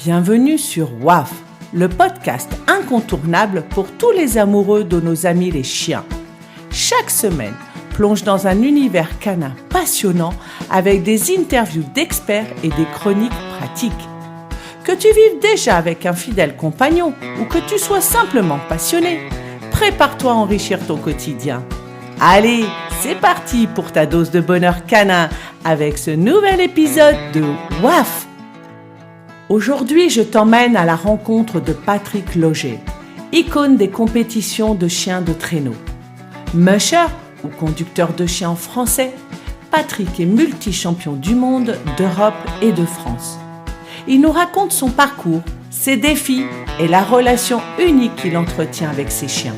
Bienvenue sur WAF, le podcast incontournable pour tous les amoureux de nos amis les chiens. Chaque semaine, plonge dans un univers canin passionnant avec des interviews d'experts et des chroniques pratiques. Que tu vives déjà avec un fidèle compagnon ou que tu sois simplement passionné, prépare-toi à enrichir ton quotidien. Allez, c'est parti pour ta dose de bonheur canin avec ce nouvel épisode de WAF. Aujourd'hui, je t'emmène à la rencontre de Patrick Lauger, icône des compétitions de chiens de traîneau. Musher, ou conducteur de chien en français, Patrick est multi-champion du monde, d'Europe et de France. Il nous raconte son parcours, ses défis et la relation unique qu'il entretient avec ses chiens.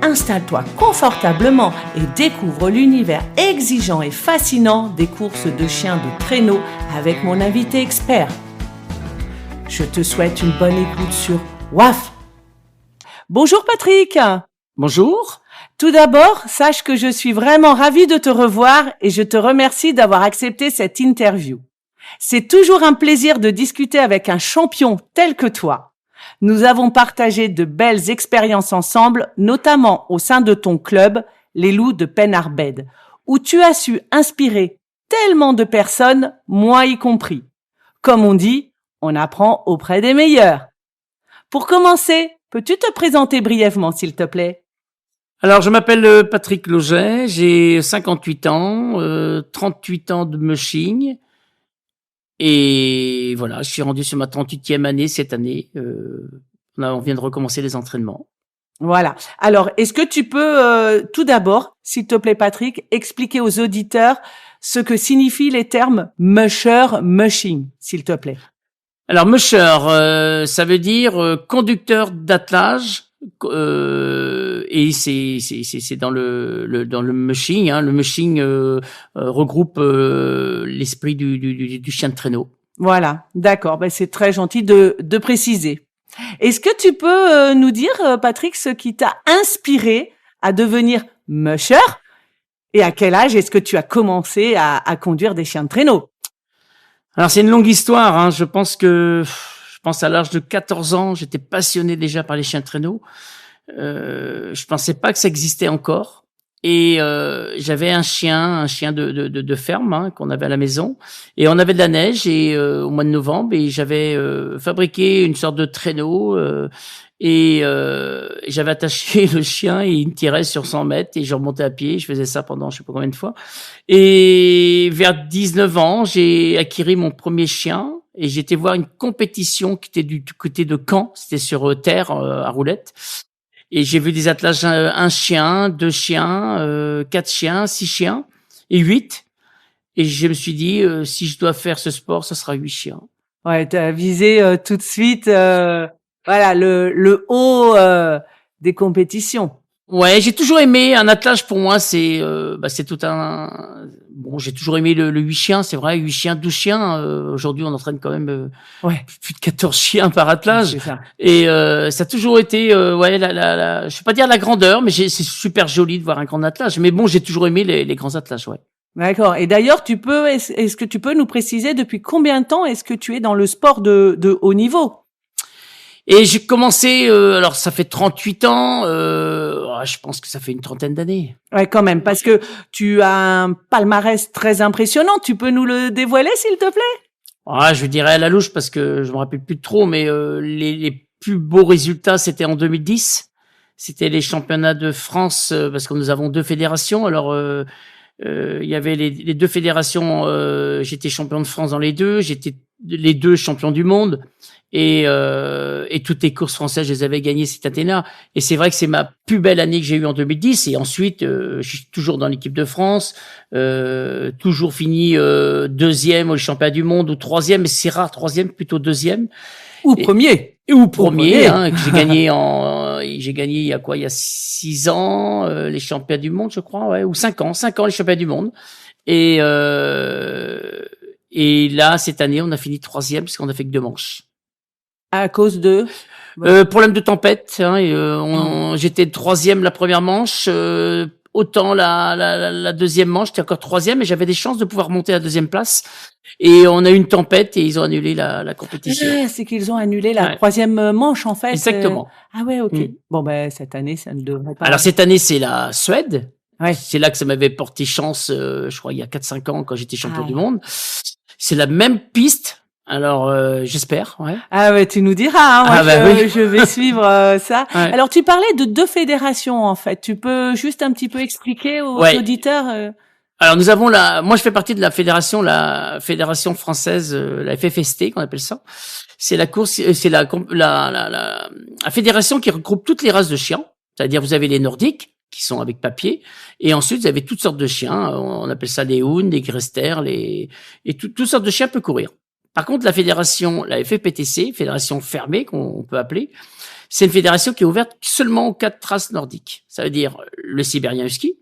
Installe-toi confortablement et découvre l'univers exigeant et fascinant des courses de chiens de traîneau avec mon invité expert. Je te souhaite une bonne écoute sur WAF. Bonjour Patrick. Bonjour. Tout d'abord, sache que je suis vraiment ravie de te revoir et je te remercie d'avoir accepté cette interview. C'est toujours un plaisir de discuter avec un champion tel que toi. Nous avons partagé de belles expériences ensemble, notamment au sein de ton club, les Loups de Penarbed, où tu as su inspirer tellement de personnes, moi y compris. Comme on dit, on apprend auprès des meilleurs. Pour commencer, peux-tu te présenter brièvement, s'il te plaît ? Alors, je m'appelle Patrick Lauger, j'ai 58 ans, 38 ans de mushing. Et voilà, je suis rendu sur ma 38e année cette année. On vient de recommencer les entraînements. Voilà. Alors, est-ce que tu peux tout d'abord, s'il te plaît Patrick, expliquer aux auditeurs ce que signifient les termes musher, mushing, s'il te plaît ? Alors, musher, ça veut dire conducteur d'attelage. Et c'est dans le mushing, hein. Le mushing regroupe l'esprit du chien de traîneau. Voilà, d'accord. Ben c'est très gentil de préciser. Est-ce que tu peux nous dire, Patrick, ce qui t'a inspiré à devenir musher et à quel âge est-ce que tu as commencé à conduire des chiens de traîneau ? Alors c'est une longue histoire, hein. Je pense à l'âge de 14 ans, j'étais passionné déjà par les chiens de traîneau. Je pensais pas que ça existait encore. Et j'avais un chien de ferme, hein, qu'on avait à la maison. Et on avait de la neige au mois de novembre, et j'avais fabriqué une sorte de traîneau. Et j'avais attaché le chien et il me tirait sur 100 mètres et je remontais à pied. Je faisais ça pendant je sais pas combien de fois. Et vers 19 ans, j'ai acquis mon premier chien. Et j'étais voir une compétition qui était du côté de Caen, c'était sur terre à roulettes. Et j'ai vu des attelages, un chien, 2 chiens, 4 chiens, 6 chiens et 8. Et je me suis dit, si je dois faire ce sport, ça sera 8 chiens. Ouais, t'as visé tout de suite, voilà, le haut des compétitions. Ouais, j'ai toujours aimé un attelage. Pour moi, c'est tout un. Bon, j'ai toujours aimé le 8 chiens, c'est vrai, 8 chiens, 12 chiens. Aujourd'hui, on entraîne quand même plus de 14 chiens par attelage. C'est ça. Et ça a toujours été, je vais pas dire la grandeur, mais c'est super joli de voir un grand attelage. Mais bon, j'ai toujours aimé les grands attelages, ouais. D'accord. Et d'ailleurs, est-ce que tu peux nous préciser depuis combien de temps est-ce que tu es dans le sport de haut niveau ? Et j'ai commencé, alors ça fait 38 ans, je pense que ça fait une trentaine d'années. Ouais, quand même, parce que tu as un palmarès très impressionnant. Tu peux nous le dévoiler, s'il te plaît ? Je dirais à la louche parce que je me rappelle plus de trop, mais les plus beaux résultats, c'était en 2010. C'était les championnats de France, parce que nous avons 2 fédérations. Alors, il y avait les 2 fédérations, j'étais champion de France dans les 2, j'étais les 2 champions du monde. Et toutes les courses françaises, je les avais gagnées cette année-là. Et c'est vrai que c'est ma plus belle année que j'ai eue en 2010. Et ensuite, je suis toujours dans l'équipe de France, toujours fini 2e au championnat du monde ou 3e, mais c'est rare 3e, plutôt 2e. Ou premier. Ou premier, hein, que j'ai gagné il y a quoi, il y a 6 ans, les championnats du monde, je crois, ouais, ou 5 ans les championnats du monde. Et là, cette année, on a fini 3e parce qu'on a fait que 2 manches. À cause de problème de tempête, hein, j'étais 3e la première manche, autant la deuxième manche, j'étais encore troisième, et j'avais des chances de pouvoir monter à la deuxième place. Et on a eu une tempête et ils ont annulé la compétition. Ah, c'est qu'ils ont annulé la troisième manche, en fait. Exactement. Ah ouais, ok. Bon, ben, cette année, ça ne devrait pas. Alors, cette année, c'est la Suède. Ouais. C'est là que ça m'avait porté chance, je crois, il y a 4-5 ans, quand j'étais champion du monde. C'est la même piste. Alors, j'espère, ouais. Ah ouais, tu nous diras, hein. Moi, je vais suivre ça. Ouais. Alors, tu parlais de 2 fédérations, en fait. Tu peux juste un petit peu expliquer aux auditeurs Alors, nous avons moi, je fais partie de la fédération française, la FFST, qu'on appelle ça. C'est la course, c'est la fédération qui regroupe toutes les races de chiens. C'est-à-dire, vous avez les nordiques, qui sont avec papier, et ensuite, vous avez toutes sortes de chiens. On appelle ça les hounds, les grester, et toutes sortes de chiens peuvent courir. Par contre, la fédération, la FFPTC, fédération fermée qu'on peut appeler, c'est une fédération qui est ouverte seulement aux 4 races nordiques. Ça veut dire le Sibérien Husky,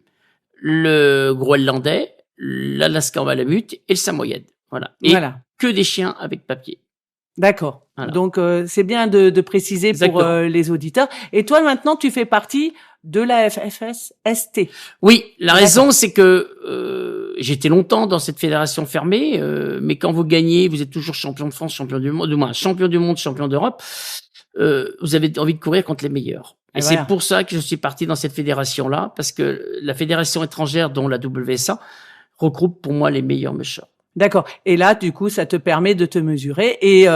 le Groenlandais, l'Alaskan Malamute et le Samoyed. Voilà. Et que des chiens avec papier. D'accord. Voilà. Donc, c'est bien de préciser. Exactement. Pour les auditeurs. Et toi, maintenant, tu fais partie de la FFST. Oui, la raison, c'est que j'étais longtemps dans cette fédération fermée, mais quand vous gagnez, vous êtes toujours champion de France, champion du monde, du moins champion du monde, champion d'Europe, vous avez envie de courir contre les meilleurs. Et c'est pour ça que je suis parti dans cette fédération-là, parce que la fédération étrangère, dont la WSA, regroupe pour moi les meilleurs mushers. D'accord. Et là, du coup, ça te permet de te mesurer et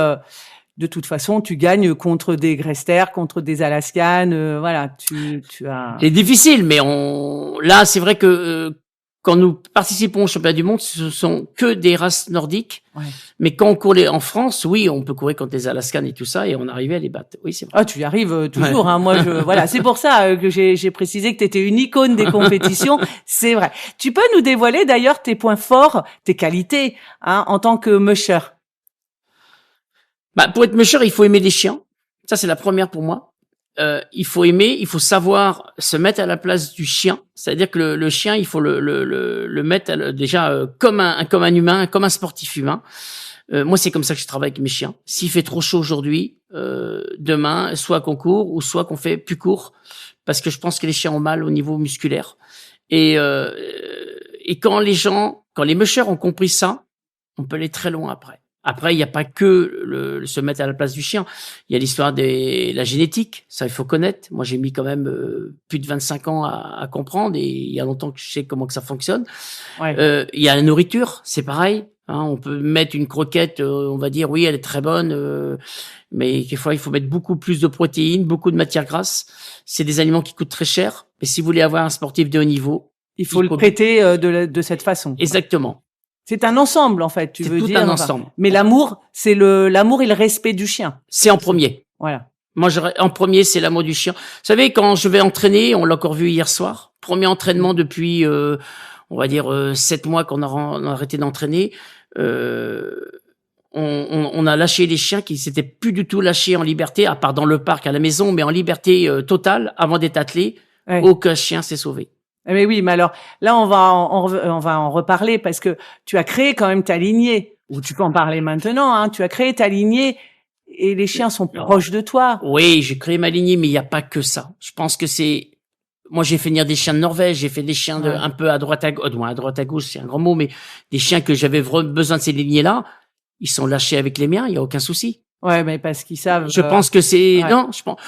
de toute façon, tu gagnes contre des Grester, contre des Alaskanes, voilà, tu as... C'est difficile, mais là, c'est vrai que quand nous participons au championnat du monde, ce sont que des races nordiques. Ouais. Mais quand on court en France, oui, on peut courir contre les Alaskanes et tout ça, et on arrivait à les battre. Oui, c'est vrai. Ah, tu y arrives toujours, ouais. Hein. Moi, voilà, c'est pour ça que j'ai précisé que tu étais une icône des compétitions. C'est vrai. Tu peux nous dévoiler d'ailleurs tes points forts, tes qualités, hein, en tant que musher? Pour être musher, il faut aimer les chiens. Ça, c'est la première pour moi. Il faut savoir se mettre à la place du chien. C'est-à-dire que le chien, il faut le mettre déjà comme un humain, comme un sportif humain. Moi, c'est comme ça que je travaille avec mes chiens. S'il fait trop chaud aujourd'hui, demain, soit qu'on court ou soit qu'on fait plus court, parce que je pense que les chiens ont mal au niveau musculaire. Et quand les mushers ont compris ça, on peut aller très loin après. Après, il n'y a pas que se mettre à la place du chien. Il y a l'histoire de la génétique. Ça, il faut connaître. Moi, j'ai mis quand même plus de 25 ans à comprendre, et il y a longtemps que je sais comment que ça fonctionne. Ouais. Il y a la nourriture, c'est pareil. Hein, on peut mettre une croquette, on va dire oui, elle est très bonne, mais quelquefois il faut mettre beaucoup plus de protéines, beaucoup de matières grasses. C'est des aliments qui coûtent très cher. Mais si vous voulez avoir un sportif de haut niveau, il faut le traiter de cette façon. Exactement. C'est un ensemble, en fait, tu veux dire. C'est tout un ensemble. Mais l'amour, c'est l'amour et le respect du chien. C'est en premier. Voilà. Moi, en premier, c'est l'amour du chien. Vous savez, quand je vais entraîner, on l'a encore vu hier soir, premier entraînement depuis, on va dire, 7 mois qu'on a arrêté d'entraîner, on a lâché les chiens qui s'étaient plus du tout lâchés en liberté, à part dans le parc, à la maison, mais en liberté totale, avant d'être attelés. Ouais. Aucun chien s'est sauvé. Mais oui, mais alors là, on va en reparler parce que tu as créé quand même ta lignée. Ou tu peux en parler maintenant. Hein. Tu as créé ta lignée et les chiens sont proches de toi. Oui, j'ai créé ma lignée, mais il n'y a pas que ça. Je pense que moi, j'ai fait venir des chiens de Norvège, j'ai fait des chiens un peu à droite à gauche, c'est un grand mot, mais des chiens que j'avais besoin de ces lignées-là, ils sont lâchés avec les miens, il y a aucun souci. Ouais, mais parce qu'ils savent. Je pense que c'est non, je pense.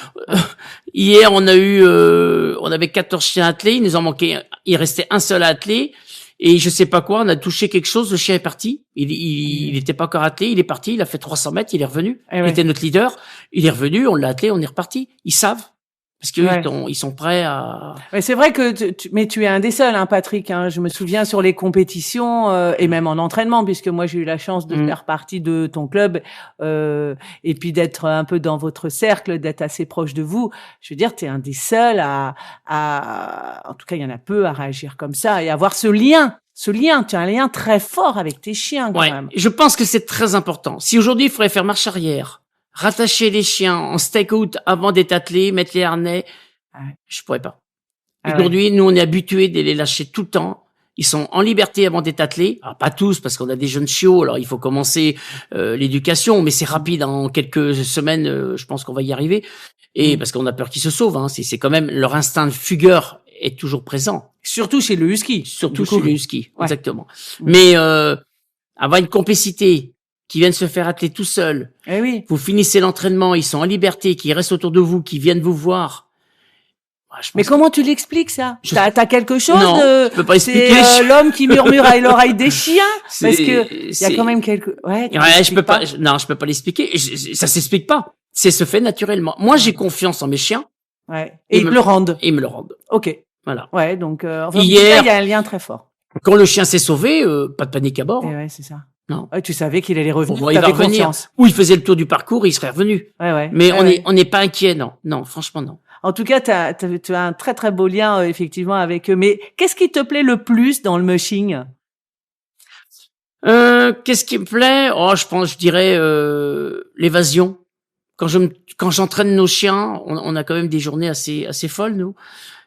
Hier, on avait 14 chiens attelés, il nous en manquait, il restait un seul à atteler, et je sais pas quoi, on a touché quelque chose, le chien est parti. Il était pas encore attelé, il est parti, il a fait 300 mètres, il est revenu. Il était notre leader, il est revenu, on l'a attelé, on est reparti. Ils savent. Parce que ils sont prêts à... Mais c'est vrai que mais tu es un des seuls, hein, Patrick. Hein. Je me souviens sur les compétitions et même en entraînement, puisque moi j'ai eu la chance de faire partie de ton club et puis d'être un peu dans votre cercle, d'être assez proche de vous. Je veux dire, tu es un des seuls en tout cas, il y en a peu à réagir comme ça et avoir ce lien. Tu as un lien très fort avec tes chiens quand même. Je pense que c'est très important. Si aujourd'hui il faudrait faire marche arrière, rattacher les chiens en stake-out avant d'être attelés, mettre les harnais, je pourrais pas. Aujourd'hui, nous, on est habitués de les lâcher tout le temps. Ils sont en liberté avant d'être attelés. Alors, pas tous, parce qu'on a des jeunes chiots. Alors, il faut commencer l'éducation, mais c'est rapide. En quelques semaines, je pense qu'on va y arriver. Et parce qu'on a peur qu'ils se sauvent. Hein. C'est quand même leur instinct de fugueur est toujours présent. Surtout chez le husky. Surtout chez le husky, Ouais. exactement. Mais avoir une complicité, qui viennent se faire atteler tout seuls. Eh oui. Vous finissez l'entraînement, ils sont en liberté, qui restent autour de vous, qui viennent vous voir. Mais comment tu l'expliques ça? T'as quelque chose non, de... je peux pas expliquer. C'est l'homme qui murmure à l'oreille des chiens, parce que il y a quand même quelque. Ouais, je peux pas. Non, je peux pas l'expliquer. Ça s'explique pas. C'est se fait naturellement. Moi, j'ai confiance en mes chiens. Ouais. Et ils me le rendent. Et ils me le rendent. Ok. Voilà. Ouais, donc enfin, hier, il y a un lien très fort. Quand le chien s'est sauvé, pas de panique à bord. Et ouais, c'est ça. Non. Ouais, tu savais qu'il allait revenir. Bon, il va revenir. Confiance. Ou il faisait le tour du parcours, il serait revenu. Ouais. Mais on n'est pas inquiet, non. Non, franchement, non. En tout cas, tu as un très très beau lien effectivement avec eux. Mais qu'est-ce qui te plaît le plus dans le mushing? Qu'est-ce qui me plaît? Oh, je dirais l'évasion. Quand j'entraîne nos chiens, on a quand même des journées assez folles, nous.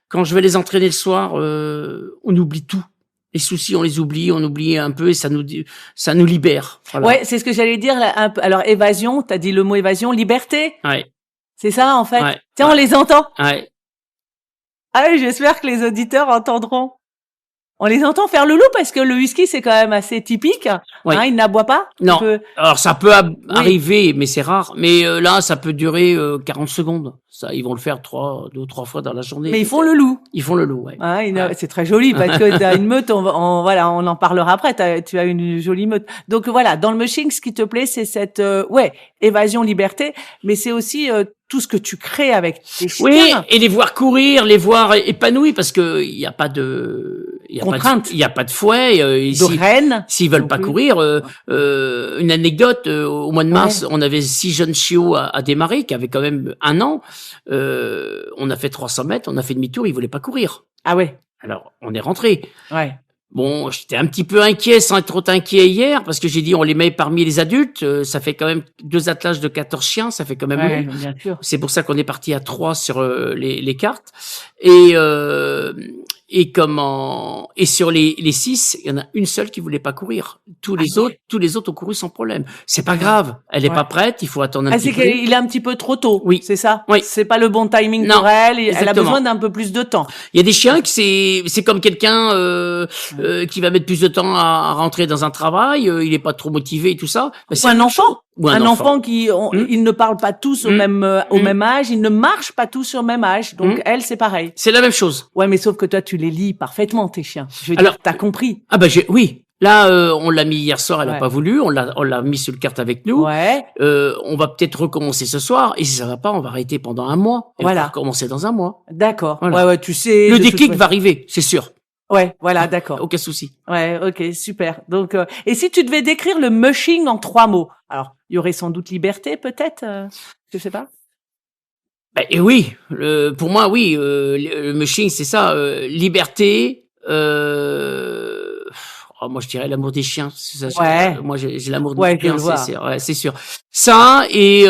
Quand je vais les entraîner le soir, on oublie tout. Les soucis, on les oublie, on oublie un peu et ça nous libère. Voilà. Ouais, c'est ce que j'allais dire. Là, un peu. Alors évasion, t'as dit le mot évasion, liberté. Ouais. C'est ça en fait. Ouais. Tiens, on les entend. Ouais. Ah oui, j'espère que les auditeurs entendront. On les entend faire le loup parce que le husky c'est quand même assez typique. Oui. Hein, il n'aboie pas. Non. Alors ça peut arriver, mais c'est rare. Mais là, ça peut durer 40 secondes. Ça, ils vont le faire 2 ou 3 fois dans la journée. Mais ils font le loup. Ils font le loup, ouais. Hein, c'est très joli parce que t'as une meute. Voilà, on en parlera après. Tu as une jolie meute. Donc voilà, dans le mushing, ce qui te plaît, c'est cette évasion, liberté, mais c'est aussi tout ce que tu crées avec tes chiens. Oui, et les voir courir, les voir épanouis, parce que il y a pas de contrainte. Il y a pas de fouet. De rênes. S'ils veulent pas courir, une anecdote, au mois de mars, on avait 6 jeunes chiots à démarrer, qui avaient quand même 1 an. On a fait 300 mètres, on a fait demi-tour, ils voulaient pas courir. Ah ouais. Alors, on est rentré. Ouais. Bon, j'étais un petit peu inquiet, sans être trop inquiet hier, parce que j'ai dit on les met parmi les adultes. Ça fait quand même 2 attelages de 14 chiens, ça fait quand même long. Bien sûr. C'est pour ça qu'on est parti à 3 sur les cartes. Et sur les 6, il y en a une seule qui voulait pas courir. Tous les autres ont couru sans problème. C'est pas grave. Elle est pas prête. Il faut attendre un petit peu. Il est un petit peu trop tôt. Oui. C'est ça? Oui. C'est pas le bon timing pour elle. Elle a besoin d'un peu plus de temps. Il y a des chiens qui c'est comme quelqu'un, qui va mettre plus de temps à rentrer dans un travail. Il est pas trop motivé et tout ça. Ou un enfant. Un enfant qui, Mmh. ils ne parlent pas tous au même âge, ils ne marchent pas tous au même âge. Donc, elle, c'est pareil. C'est la même chose. Ouais, mais sauf que toi, tu les lis parfaitement, tes chiens. Je veux dire, t'as compris. Ah, oui. Là, on l'a mis hier soir, elle a pas voulu. On l'a mis sur le carte avec nous. Ouais. On va peut-être recommencer ce soir. Et si ça va pas, on va arrêter pendant 1 mois. Et on va recommencer dans 1 mois. D'accord. Voilà. Ouais, tu sais. Le déclic va arriver, c'est sûr. Ouais, voilà, d'accord. Aucun souci. Ouais, ok, super. Donc, et si tu devais décrire le mushing en 3 mots? Alors, il y aurait sans doute liberté, peut-être? Je sais pas. Et oui, pour moi, oui, le mushing, c'est ça, liberté, moi je dirais l'amour des chiens. Moi j'ai l'amour des chiens, c'est sûr. Ça et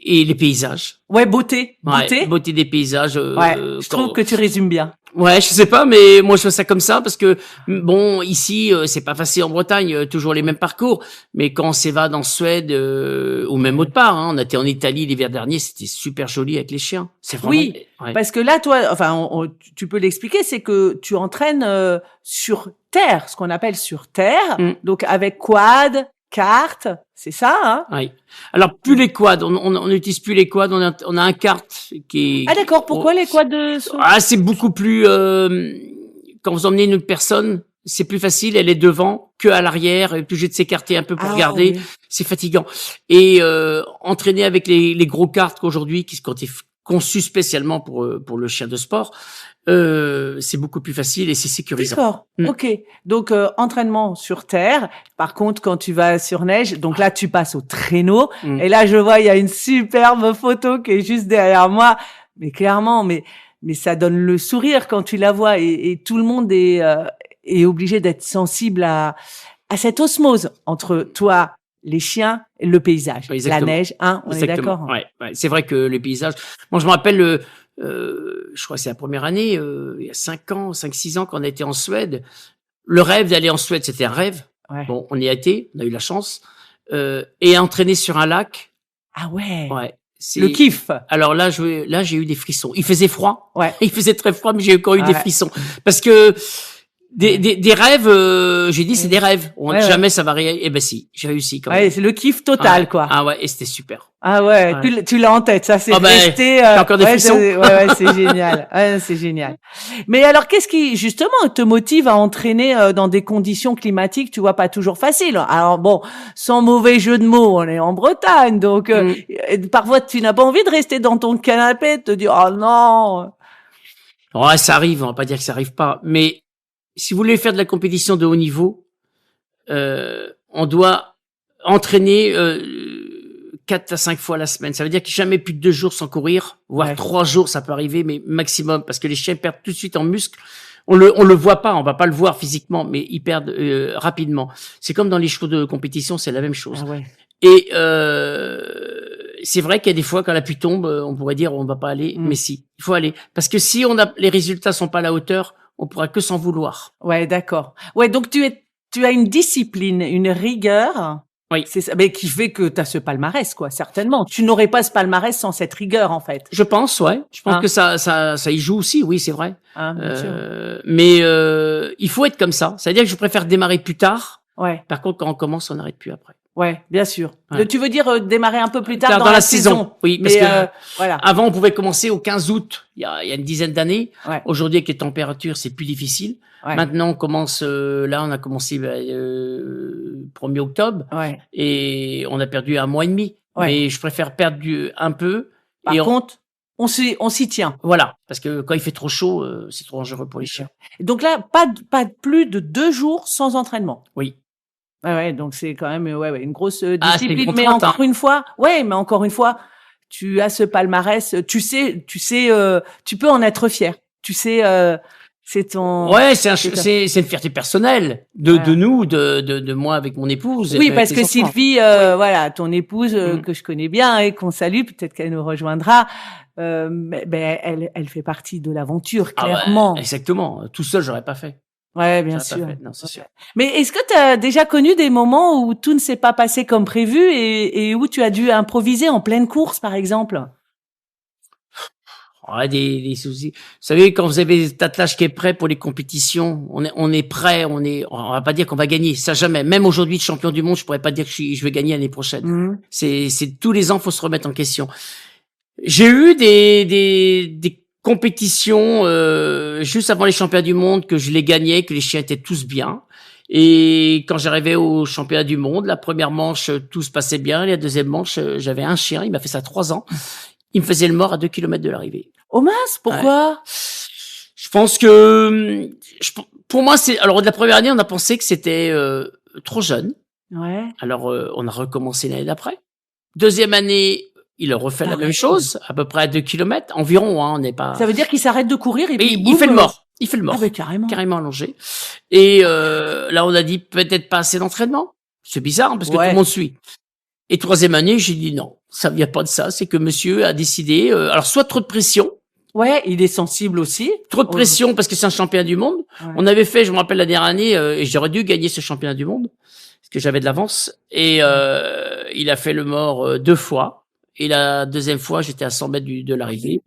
les paysages. Ouais, beauté. Beauté des paysages. Je trouve que tu résumes bien. Ouais, je sais pas, mais moi je fais ça comme ça parce que bon, ici c'est pas facile en Bretagne, toujours les mêmes parcours. Mais quand on s'évade en Suède ou même autre part, on était en Italie l'hiver dernier, c'était super joli avec les chiens. C'est vraiment. Oui, parce que là, toi, enfin, tu peux l'expliquer, c'est que tu entraînes sur terre, ce qu'on appelle sur terre, donc avec quad, carte, c'est ça, hein? Oui. Alors plus les quads, on n'utilise plus les quads, on a un kart qui est. Ah d'accord, pourquoi les quads c'est beaucoup plus quand vous emmenez une personne, c'est plus facile, elle est devant que à l'arrière, elle est obligée de s'écarter un peu pour regarder, c'est fatigant. Et entraîner avec les gros karts qu'aujourd'hui qui sont conçus spécialement pour le chien de sport, c'est beaucoup plus facile et c'est sécurisant. D'accord. Ok. Donc entraînement sur terre. Par contre, quand tu vas sur neige, donc là tu passes au traîneau. Et là je vois il y a une superbe photo qui est juste derrière moi. Mais clairement, mais ça donne le sourire quand tu la vois et tout le monde est obligé d'être sensible à cette osmose entre toi, les chiens et le paysage. Exactement. La neige, on est d'accord. Ouais. C'est vrai que les paysages. Moi je me rappelle. Je crois que c'est la première année, il y a 5-6 ans qu'on a été en Suède. Le rêve d'aller en Suède, c'était un rêve. Ouais. Bon, on y a été, on a eu la chance. Et entraîner sur un lac. Ah ouais. Ouais. Le kiff. Alors là, j'ai eu des frissons. Il faisait froid. Ouais. Il faisait très froid, mais j'ai encore eu des frissons. Parce que des rêves, j'ai dit c'est des rêves. Jamais ça va réaliser. Eh ben si, j'ai réussi quand même. Ouais, c'est le kiff total, quoi. Ah ouais, et c'était super. Ah ouais, tu l'as en tête, ça c'est resté. T'as encore des frissons. C'est génial. Ouais, c'est génial. Mais alors, qu'est-ce qui justement te motive à entraîner dans des conditions climatiques, tu vois, pas toujours faciles. Alors bon, sans mauvais jeu de mots, on est en Bretagne, donc parfois tu n'as pas envie de rester dans ton canapé, de te dire oh non. Ouais, ça arrive. On va pas dire que ça arrive pas, mais si vous voulez faire de la compétition de haut niveau, on doit entraîner 4 à 5 fois la semaine. Ça veut dire qu'il jamais plus de 2 jours sans courir, voire 3 jours, ça peut arriver, mais maximum, parce que les chiens perdent tout de suite en muscle. On le voit pas, on va pas le voir physiquement, mais ils perdent rapidement. C'est comme dans les chevaux de compétition, c'est la même chose. Ah ouais. Et c'est vrai qu'il y a des fois quand la pluie tombe, on pourrait dire on va pas aller, mais si, il faut aller, parce que si les résultats sont pas à la hauteur, on pourra que s'en vouloir. Ouais, d'accord. Ouais, donc tu as une discipline, une rigueur. Oui. C'est ça, mais qui fait que tu as ce palmarès, quoi, certainement. Tu n'aurais pas ce palmarès sans cette rigueur, en fait. Je pense, ouais. Je pense que ça y joue aussi, oui, c'est vrai. Bien sûr. Mais il faut être comme ça. C'est-à-dire que je préfère démarrer plus tard. Ouais. Par contre, quand on commence, on n'arrête plus après. Ouais, bien sûr. Ouais. Tu veux dire démarrer un peu plus tard dans la saison. Oui, parce que voilà. Avant, on pouvait commencer au 15 août, il y a une dizaine d'années. Ouais. Aujourd'hui, avec les températures, c'est plus difficile. Ouais. Maintenant, on commence, là, on a commencé 1er octobre. Ouais. Et on a perdu 1 mois et demi. Ouais. Mais je préfère perdre un peu. Par contre, on s'y tient. Voilà. Parce que quand il fait trop chaud, c'est trop dangereux pour les chiens. Donc là, pas plus de 2 jours sans entraînement. Oui. Ouais, donc c'est quand même une grosse discipline. C'est une mais encore une fois, tu as ce palmarès, tu sais, tu peux en être fier. Tu sais, c'est ton. Ouais, c'est une fierté personnelle de nous, de moi avec mon épouse. Oui, parce que Sylvie, voilà, ton épouse que je connais bien et qu'on salue, peut-être qu'elle nous rejoindra. Elle fait partie de l'aventure, clairement. Exactement. Tout seul, j'aurais pas fait. Ouais, bien sûr. Non, c'est sûr. Mais est-ce que tu as déjà connu des moments où tout ne s'est pas passé comme prévu et où tu as dû improviser en pleine course, par exemple? Ouais, des soucis. Vous savez, quand vous avez cet attelage qui est prêt pour les compétitions, on est prêt, on va pas dire qu'on va gagner, ça jamais. Même aujourd'hui, champion du monde, je pourrais pas dire que je vais gagner l'année prochaine. C'est tous les ans, faut se remettre en question. J'ai eu des compétitions juste avant les championnats du monde que je les gagnais, que les chiens étaient tous bien. Et quand j'arrivais au championnat du monde, la première manche, tout se passait bien. La deuxième manche, j'avais un chien, il m'a fait ça 3 ans. Il me faisait le mort à 2 kilomètres de l'arrivée. Oh mince, pourquoi? Ouais. Je pense que, pour moi, alors de la première année, on a pensé que c'était trop jeune. Ouais. Alors on a recommencé l'année d'après. Deuxième année, il a refait la même chose, à peu près à 2 kilomètres environ. Hein, on n'est pas. Ça veut dire qu'il s'arrête de courir et puis il fait le mort. Il fait le mort. Ah, carrément allongé. Et là, on a dit peut-être pas assez d'entraînement. C'est bizarre parce que tout le monde suit. Et troisième année, j'ai dit non, ça vient pas de ça. C'est que monsieur a décidé. Alors soit trop de pression. Ouais, il est sensible aussi. Trop de pression parce que c'est un championnat du monde. Ouais. On avait fait, je me rappelle la dernière année, et j'aurais dû gagner ce championnat du monde parce que j'avais de l'avance. Et il a fait le mort 2 fois. Et la deuxième fois, j'étais à 100 mètres de l'arrivée.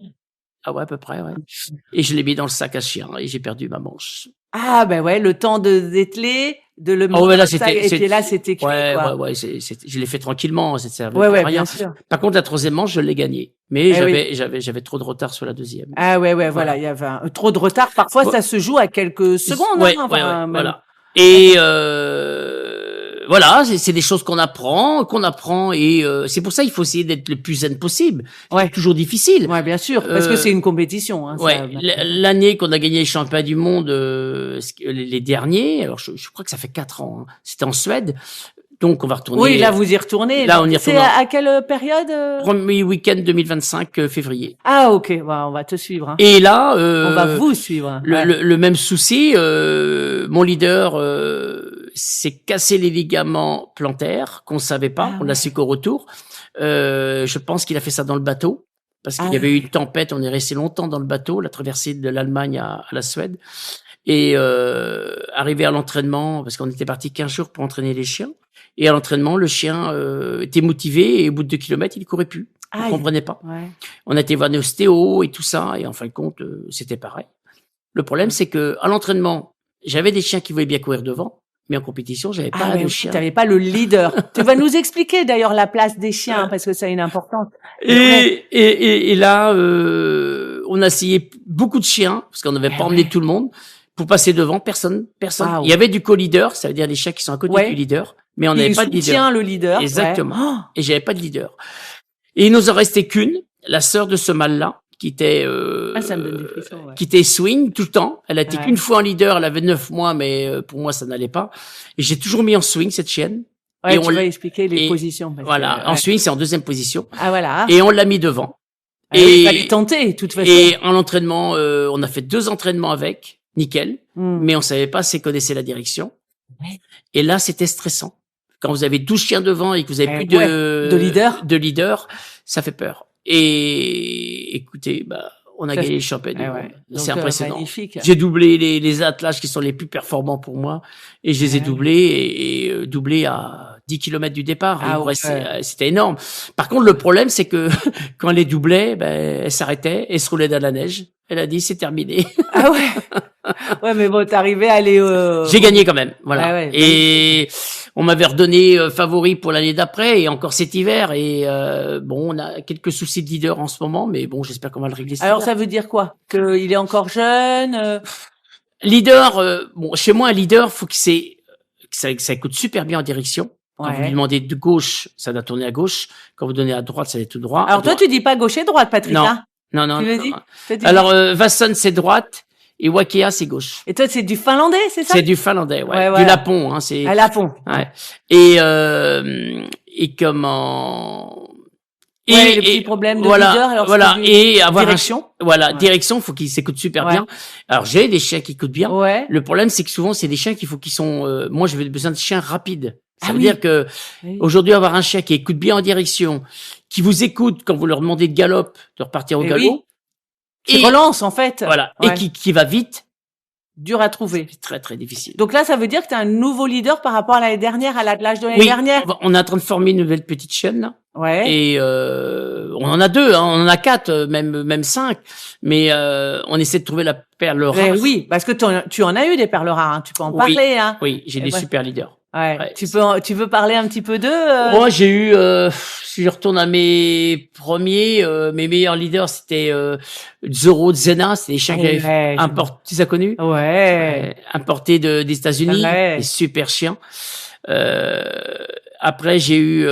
Ah ouais, à peu près, ouais. Et je l'ai mis dans le sac à chien et j'ai perdu ma manche. Ah ben ouais, le temps de dételer, de le mettre. Oh ouais, là c'était cuit, ouais, quoi. Ouais, je l'ai fait tranquillement, ça servait ouais, à rien. Bien sûr. Par contre, la troisième manche, je l'ai gagnée. Mais j'avais trop de retard sur la deuxième. Ah ouais, voilà, il y avait trop de retard. Parfois, ça se joue à quelques secondes. Voilà. Et voilà, c'est des choses qu'on apprend et c'est pour ça il faut essayer d'être le plus zen possible. C'est toujours difficile. Ouais, bien sûr, parce que c'est une compétition. Hein, l'année qu'on a gagné les championnats du monde, les derniers, alors je crois que ça fait 4 ans. Hein, c'était en Suède. Donc on va retourner. Oui, là vous y retournez. Là on y retourne. C'est à quelle période? Premier week-end 2025 février. Ah ok, on va te suivre. Hein. Et là, on va vous suivre. Le même souci. Mon leader s'est cassé les ligaments plantaires qu'on savait pas. On l'a su qu'au retour. Je pense qu'il a fait ça dans le bateau parce qu'il y avait eu une tempête. On est resté longtemps dans le bateau, la traversée de l'Allemagne à la Suède. Et arrivé à l'entraînement, parce qu'on était parti 15 jours pour entraîner les chiens. Et à l'entraînement, le chien était motivé et au bout de 2 kilomètres, il courait plus. On comprenait pas. Ouais. On a été voir des ostéos et tout ça, et en fin de compte, c'était pareil. Le problème, c'est que à l'entraînement, j'avais des chiens qui voulaient bien courir devant, mais en compétition, j'avais pas de chien. Tu n'avais pas le leader. Tu vas nous expliquer d'ailleurs la place des chiens parce que ça a une importance. Et là, on a essayé beaucoup de chiens parce qu'on n'avait pas emmené tout le monde pour passer devant. Personne. Wow. Il y avait du co-leader, ça veut dire les chiens qui sont à côté du leader, mais on n'avait pas de leader. Tient le leader. Exactement. Ouais. Et j'avais pas de leader. Et il nous en restait qu'une, la sœur de ce mâle-là, qui était ça me donne des frissons, qui était swing tout le temps. Elle a été qu'une fois en leader, elle avait 9 mois, mais pour moi ça n'allait pas. Et j'ai toujours mis en swing cette chienne. Ouais, et tu vas expliquer les positions. Voilà, en swing c'est en deuxième position. Ah voilà. Et on l'a mis devant. Et il fallait tenter, de toute façon. Et en entraînement, on a fait 2 entraînements avec, nickel. Mais on savait pas si elle connaissait la direction. Ouais. Et là c'était stressant. Quand vous avez 12 chiens devant et que vous avez plus de leader, ça fait peur. Et écoutez, on a gagné les championnats du monde. C'est impressionnant. Magnifique. J'ai doublé les attelages qui sont les plus performants pour moi et je les ai doublés et doublés à 10 km du départ. C'était énorme. Par contre, le problème, c'est que quand elle les doublait, elle s'arrêtait et se roulait dans la neige. Elle a dit, c'est terminé. Ah ouais. Ouais, mais bon, t'arrivais à aller. J'ai gagné quand même, voilà. Et on m'avait redonné favori pour l'année d'après et encore cet hiver. Et on a quelques soucis de leader en ce moment, mais bon, j'espère qu'on va le régler. Alors, ça veut dire quoi? Qu'il est encore jeune? Leader, chez moi, un leader, faut que ça écoute super bien en direction. Quand vous lui demandez de gauche, ça doit tourner à gauche. Quand vous donnez à droite, ça doit être tout droit. Alors toi, tu dis pas gauche et droite, Patrick, non. hein? Non. Tu le dis? Alors, Vasson, c'est droite. Et Wakea, c'est gauche. Et toi, c'est du finlandais, c'est ça? C'est du finlandais, ouais. Du lapon, hein, c'est. À lapon. Ouais. Et comment. Le petit problème de leader, alors et avoir direction. Direction, faut qu'il s'écoute super bien. Alors j'ai des chiens qui écoutent bien. Ouais. Le problème, c'est que souvent c'est des chiens qui sont. Moi, j'avais besoin de chiens rapides. Ça veut dire que aujourd'hui, avoir un chien qui écoute bien en direction, qui vous écoute quand vous leur demandez de galop, de repartir au galop. Qui relance, en fait. Voilà. Et qui va vite. Dur à trouver. C'est très, très difficile. Donc là, ça veut dire que tu as un nouveau leader par rapport à l'année dernière, à l'âge de l'année dernière. On est en train de former une nouvelle petite chienne, là. Ouais. Et, on en a 2, hein. On en a 4, même 5. Mais, on essaie de trouver la perle rare. Oui, parce que tu en as eu des perles rares, hein. Tu peux en parler, hein. Oui, j'ai des super leaders. Ouais. Tu veux parler un petit peu d'eux? Moi, j'ai eu, si je retourne à mes meilleurs leaders, c'était Zorro, Zena, c'est des chiens que j'avais importés, tu les as connus? Ouais. Importés des États-Unis, des super chiens. Après, j'ai eu,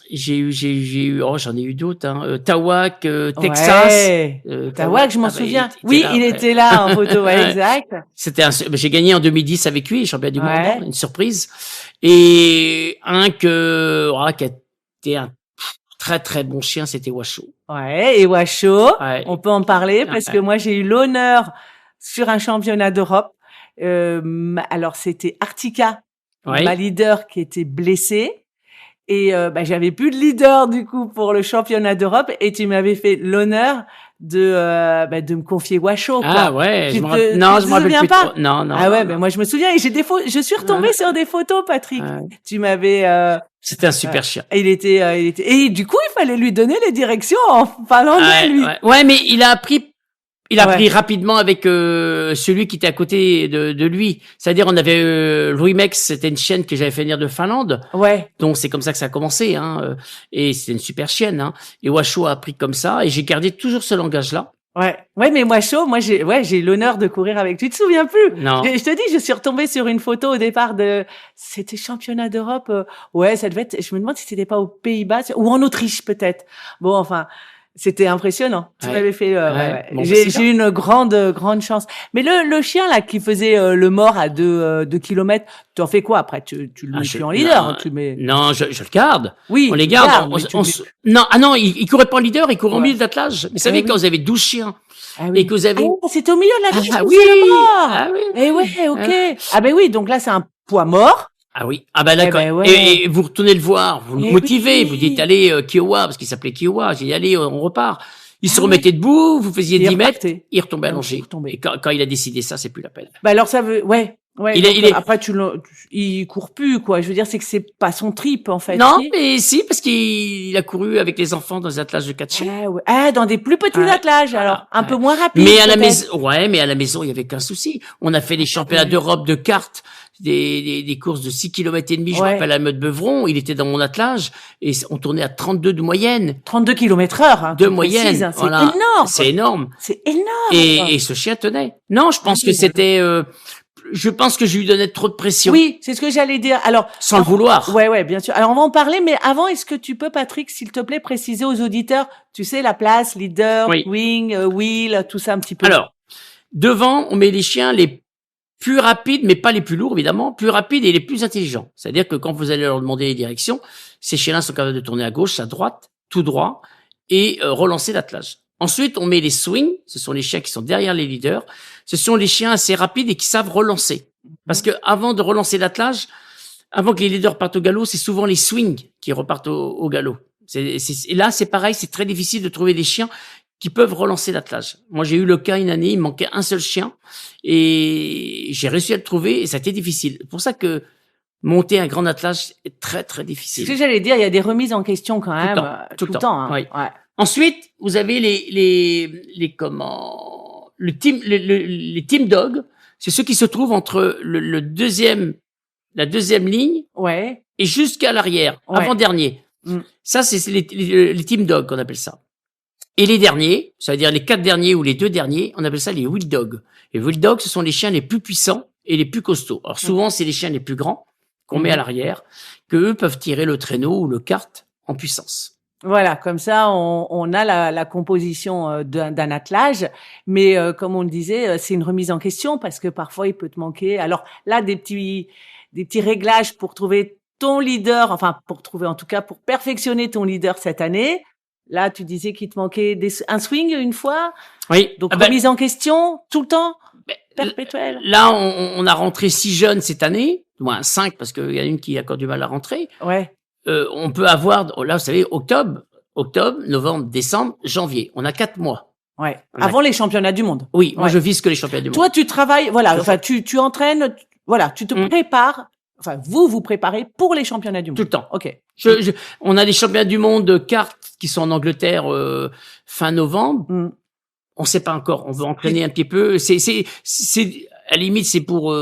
j'en ai eu d'autres, hein. Tawak, Texas. Tawak, je m'en souviens. Il était là en photo, exact. J'ai gagné en 2010 avec lui, champion du monde, une surprise. Et qui a été un très très bon chien, c'était Washoe. Ouais, et Washoe, on peut en parler parce que moi j'ai eu l'honneur sur un championnat d'Europe. Alors c'était Artika, ma leader qui était blessée. Et j'avais plus de leader du coup pour le championnat d'Europe et tu m'avais fait l'honneur de me confier Washoe. Ah ouais, je me rappelle pas. Non. Ah ouais, moi je me souviens et je suis retombée sur des photos, Patrick. Tu m'avais c'était un super chien. Il était et du coup, il fallait lui donner les directions en finlandais lui. Ouais, mais il a appris rapidement avec celui qui était à côté de lui. C'est-à-dire, on avait Louis Mex, c'était une chienne que j'avais fait venir de Finlande. Ouais. Donc c'est comme ça que ça a commencé, hein. Et c'était une super chienne, hein. Et Washoe a appris comme ça, et j'ai gardé toujours ce langage-là. Ouais, mais Washoe, moi j'ai l'honneur de courir avec. Tu te souviens plus? Non. Je te dis, je suis retombée sur une photo au départ c'était championnat d'Europe. Ça devait être. Je me demande si c'était pas aux Pays-Bas ou en Autriche peut-être. Bon, enfin. C'était impressionnant. Tu m'avais fait. Bon, j'ai eu une grande chance. Mais le chien là qui faisait le mort à 2 kilomètres, tu en fais quoi après? Tu le mets plus en leader. Non, je le garde. Oui. On les garde. Non, il courait pas en leader, il courait au milieu d'attelage. Mais vous savez quand vous avez 12 chiens et que vous avez. C'est au milieu de l'attelage. Ah oui. Ah oui. Et ouais, ok. Ah ben oui, donc là c'est un poids mort. Ah oui, d'accord. Et vous retournez le voir, vous le motivez, vous dites allez Kiowa, parce qu'il s'appelait Kiowa, j'ai dit allez, on repart. Il se remettait debout, vous faisiez 10 mètres, il retombait allongé. Et quand il a décidé ça, c'est plus la peine. Alors ça veut, Ouais, après il court plus, quoi. Je veux dire, c'est que c'est pas son trip, en fait. Non, mais si, parce qu'il a couru avec les enfants dans les attelages de 4 chiens. Ah, ouais. Ah, dans des plus petits attelages, alors. Un peu moins rapide. Mais à la maison, mais à la maison, il y avait qu'un souci. On a fait les championnats d'Europe de cartes, des courses de 6 km et demi, je me rappelle à Meudbeuvron, il était dans mon attelage, et on tournait à 32 de moyenne. 32 km/h, hein. De moyenne. Précise, hein. C'est énorme. C'est énorme. C'est énorme. Et ce chien tenait. Non, je pense que c'était, je pense que je lui donnais trop de pression. Oui, c'est ce que j'allais dire. Alors, sans le vouloir. Ouais, bien sûr. Alors, on va en parler, mais avant, est-ce que tu peux, Patrick, s'il te plaît, préciser aux auditeurs, tu sais, la place, leader, wing, wheel, tout ça un petit peu. Alors, devant, on met les chiens les plus rapides, mais pas les plus lourds, évidemment, plus rapides et les plus intelligents. C'est-à-dire que quand vous allez leur demander les directions, ces chiens-là sont capables de tourner à gauche, à droite, tout droit, et relancer l'attelage. Ensuite, on met les swings. Ce sont les chiens qui sont derrière les leaders. Ce sont les chiens assez rapides et qui savent relancer. Parce que avant de relancer l'attelage, avant que les leaders partent au galop, c'est souvent les swings qui repartent au galop. Et là, c'est pareil, c'est très difficile de trouver des chiens qui peuvent relancer l'attelage. Moi, j'ai eu le cas une année, il me manquait un seul chien et j'ai réussi à le trouver et ça a été difficile. C'est pour ça que monter un grand attelage est très, très difficile. Ce que j'allais dire, il y a des remises en question quand même. Tout le temps. Hein. Oui. Ouais. Ensuite, vous avez les team dog. C'est ceux qui se trouvent entre la deuxième ligne. Ouais. Et jusqu'à l'arrière, avant-dernier. Ça, c'est les team dog qu'on appelle ça. Et les derniers, ça veut dire les 4 derniers ou les 2 derniers, on appelle ça les wheel dogs. Les wheel dogs, ce sont les chiens les plus puissants et les plus costauds. Alors souvent, c'est les chiens les plus grands qu'on met à l'arrière, que eux peuvent tirer le traîneau ou le kart en puissance. Voilà, comme ça, on a la composition d'un attelage, mais comme on le disait, c'est une remise en question parce que parfois il peut te manquer. Alors là, des petits réglages pour trouver ton leader, enfin pour perfectionner ton leader cette année. Là, tu disais qu'il te manquait un swing une fois. Oui. Donc remise en question tout le temps, perpétuelle. Là, on a rentré 6 jeunes cette année, moins 5 parce qu'il y a une qui a encore du mal à rentrer. Ouais. On peut avoir, là, vous savez, octobre, novembre, décembre, janvier. On a 4 mois. Ouais. Avant les championnats du monde. Oui. Moi, je vise que les championnats du monde. Toi, tu travailles, voilà. Enfin, tu entraînes, voilà. Tu te prépares. Enfin, vous préparez pour les championnats du monde. Tout le temps. Ok. On a des championnats du monde de cartes qui sont en Angleterre fin novembre. On sait pas encore. On veut entraîner un petit peu. C'est à la limite, c'est pour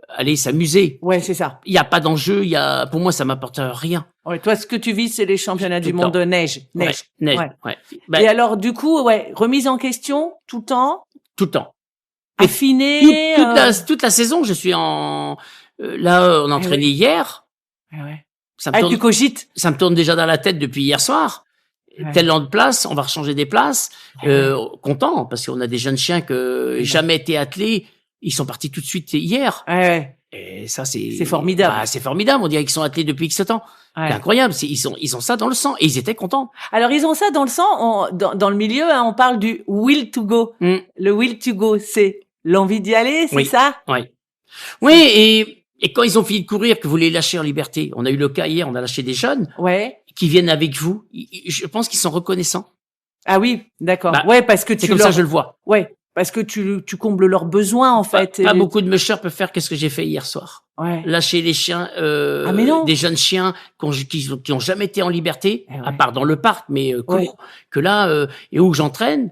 aller s'amuser. Ouais, c'est ça. Il y a pas d'enjeu. Pour moi, ça m'apporte rien. Ouais. Toi, ce que tu vis, c'est les championnats du monde de neige. Neige. Ouais. Et alors, du coup, remise en question tout le temps. Tout le temps. Affiné. Toute la saison, je suis en. Là, on a entraîné hier. Tu cogites. Ça me tourne déjà dans la tête depuis hier soir. Tel an de place, on va rechanger des places. Content, parce qu'on a des jeunes chiens que jamais été attelés. Ils sont partis tout de suite hier. Et ça, c'est formidable. C'est formidable. On dirait qu'ils sont attelés depuis X temps. C'est incroyable. Ils ont ça dans le sang. Et ils étaient contents. Alors, ils ont ça dans le sang. Dans le milieu, on parle du will to go. Le will to go, c'est l'envie d'y aller, c'est ça? Oui, et quand ils ont fini de courir, que vous les lâchez en liberté, on a eu le cas hier, on a lâché des jeunes qui viennent avec vous. Je pense qu'ils sont reconnaissants. Ah oui, d'accord. Parce que c'est comme ça, je le vois. Parce que tu combles leurs besoins, en fait. Pas beaucoup de mushers peuvent faire qu'est-ce que j'ai fait hier soir. Lâcher les chiens, des jeunes chiens qui ont jamais été en liberté, à part dans le parc, mais que là, et où j'entraîne,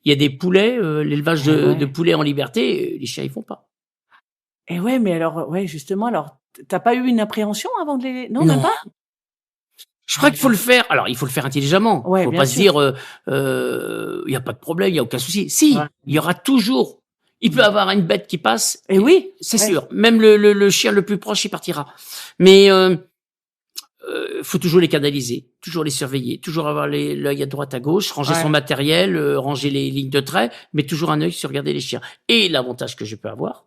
il y a des poulets, l'élevage de poulets en liberté, les chiens ils font pas. Et mais alors, justement, alors, t'as pas eu une appréhension avant de les... Non, même pas? Je crois qu'il faut le faire. Alors, il faut le faire intelligemment. Faut pas se dire, y a pas de problème, il y a aucun souci. Si, il y aura toujours. Il peut avoir une bête qui passe. Et oui, c'est sûr. Même le chien le plus proche, il partira. Mais faut toujours les canaliser, toujours les surveiller, toujours avoir l'œil à droite, à gauche, ranger son matériel, ranger les lignes de trait, mais toujours un œil sur regarder les chiens. Et l'avantage que je peux avoir,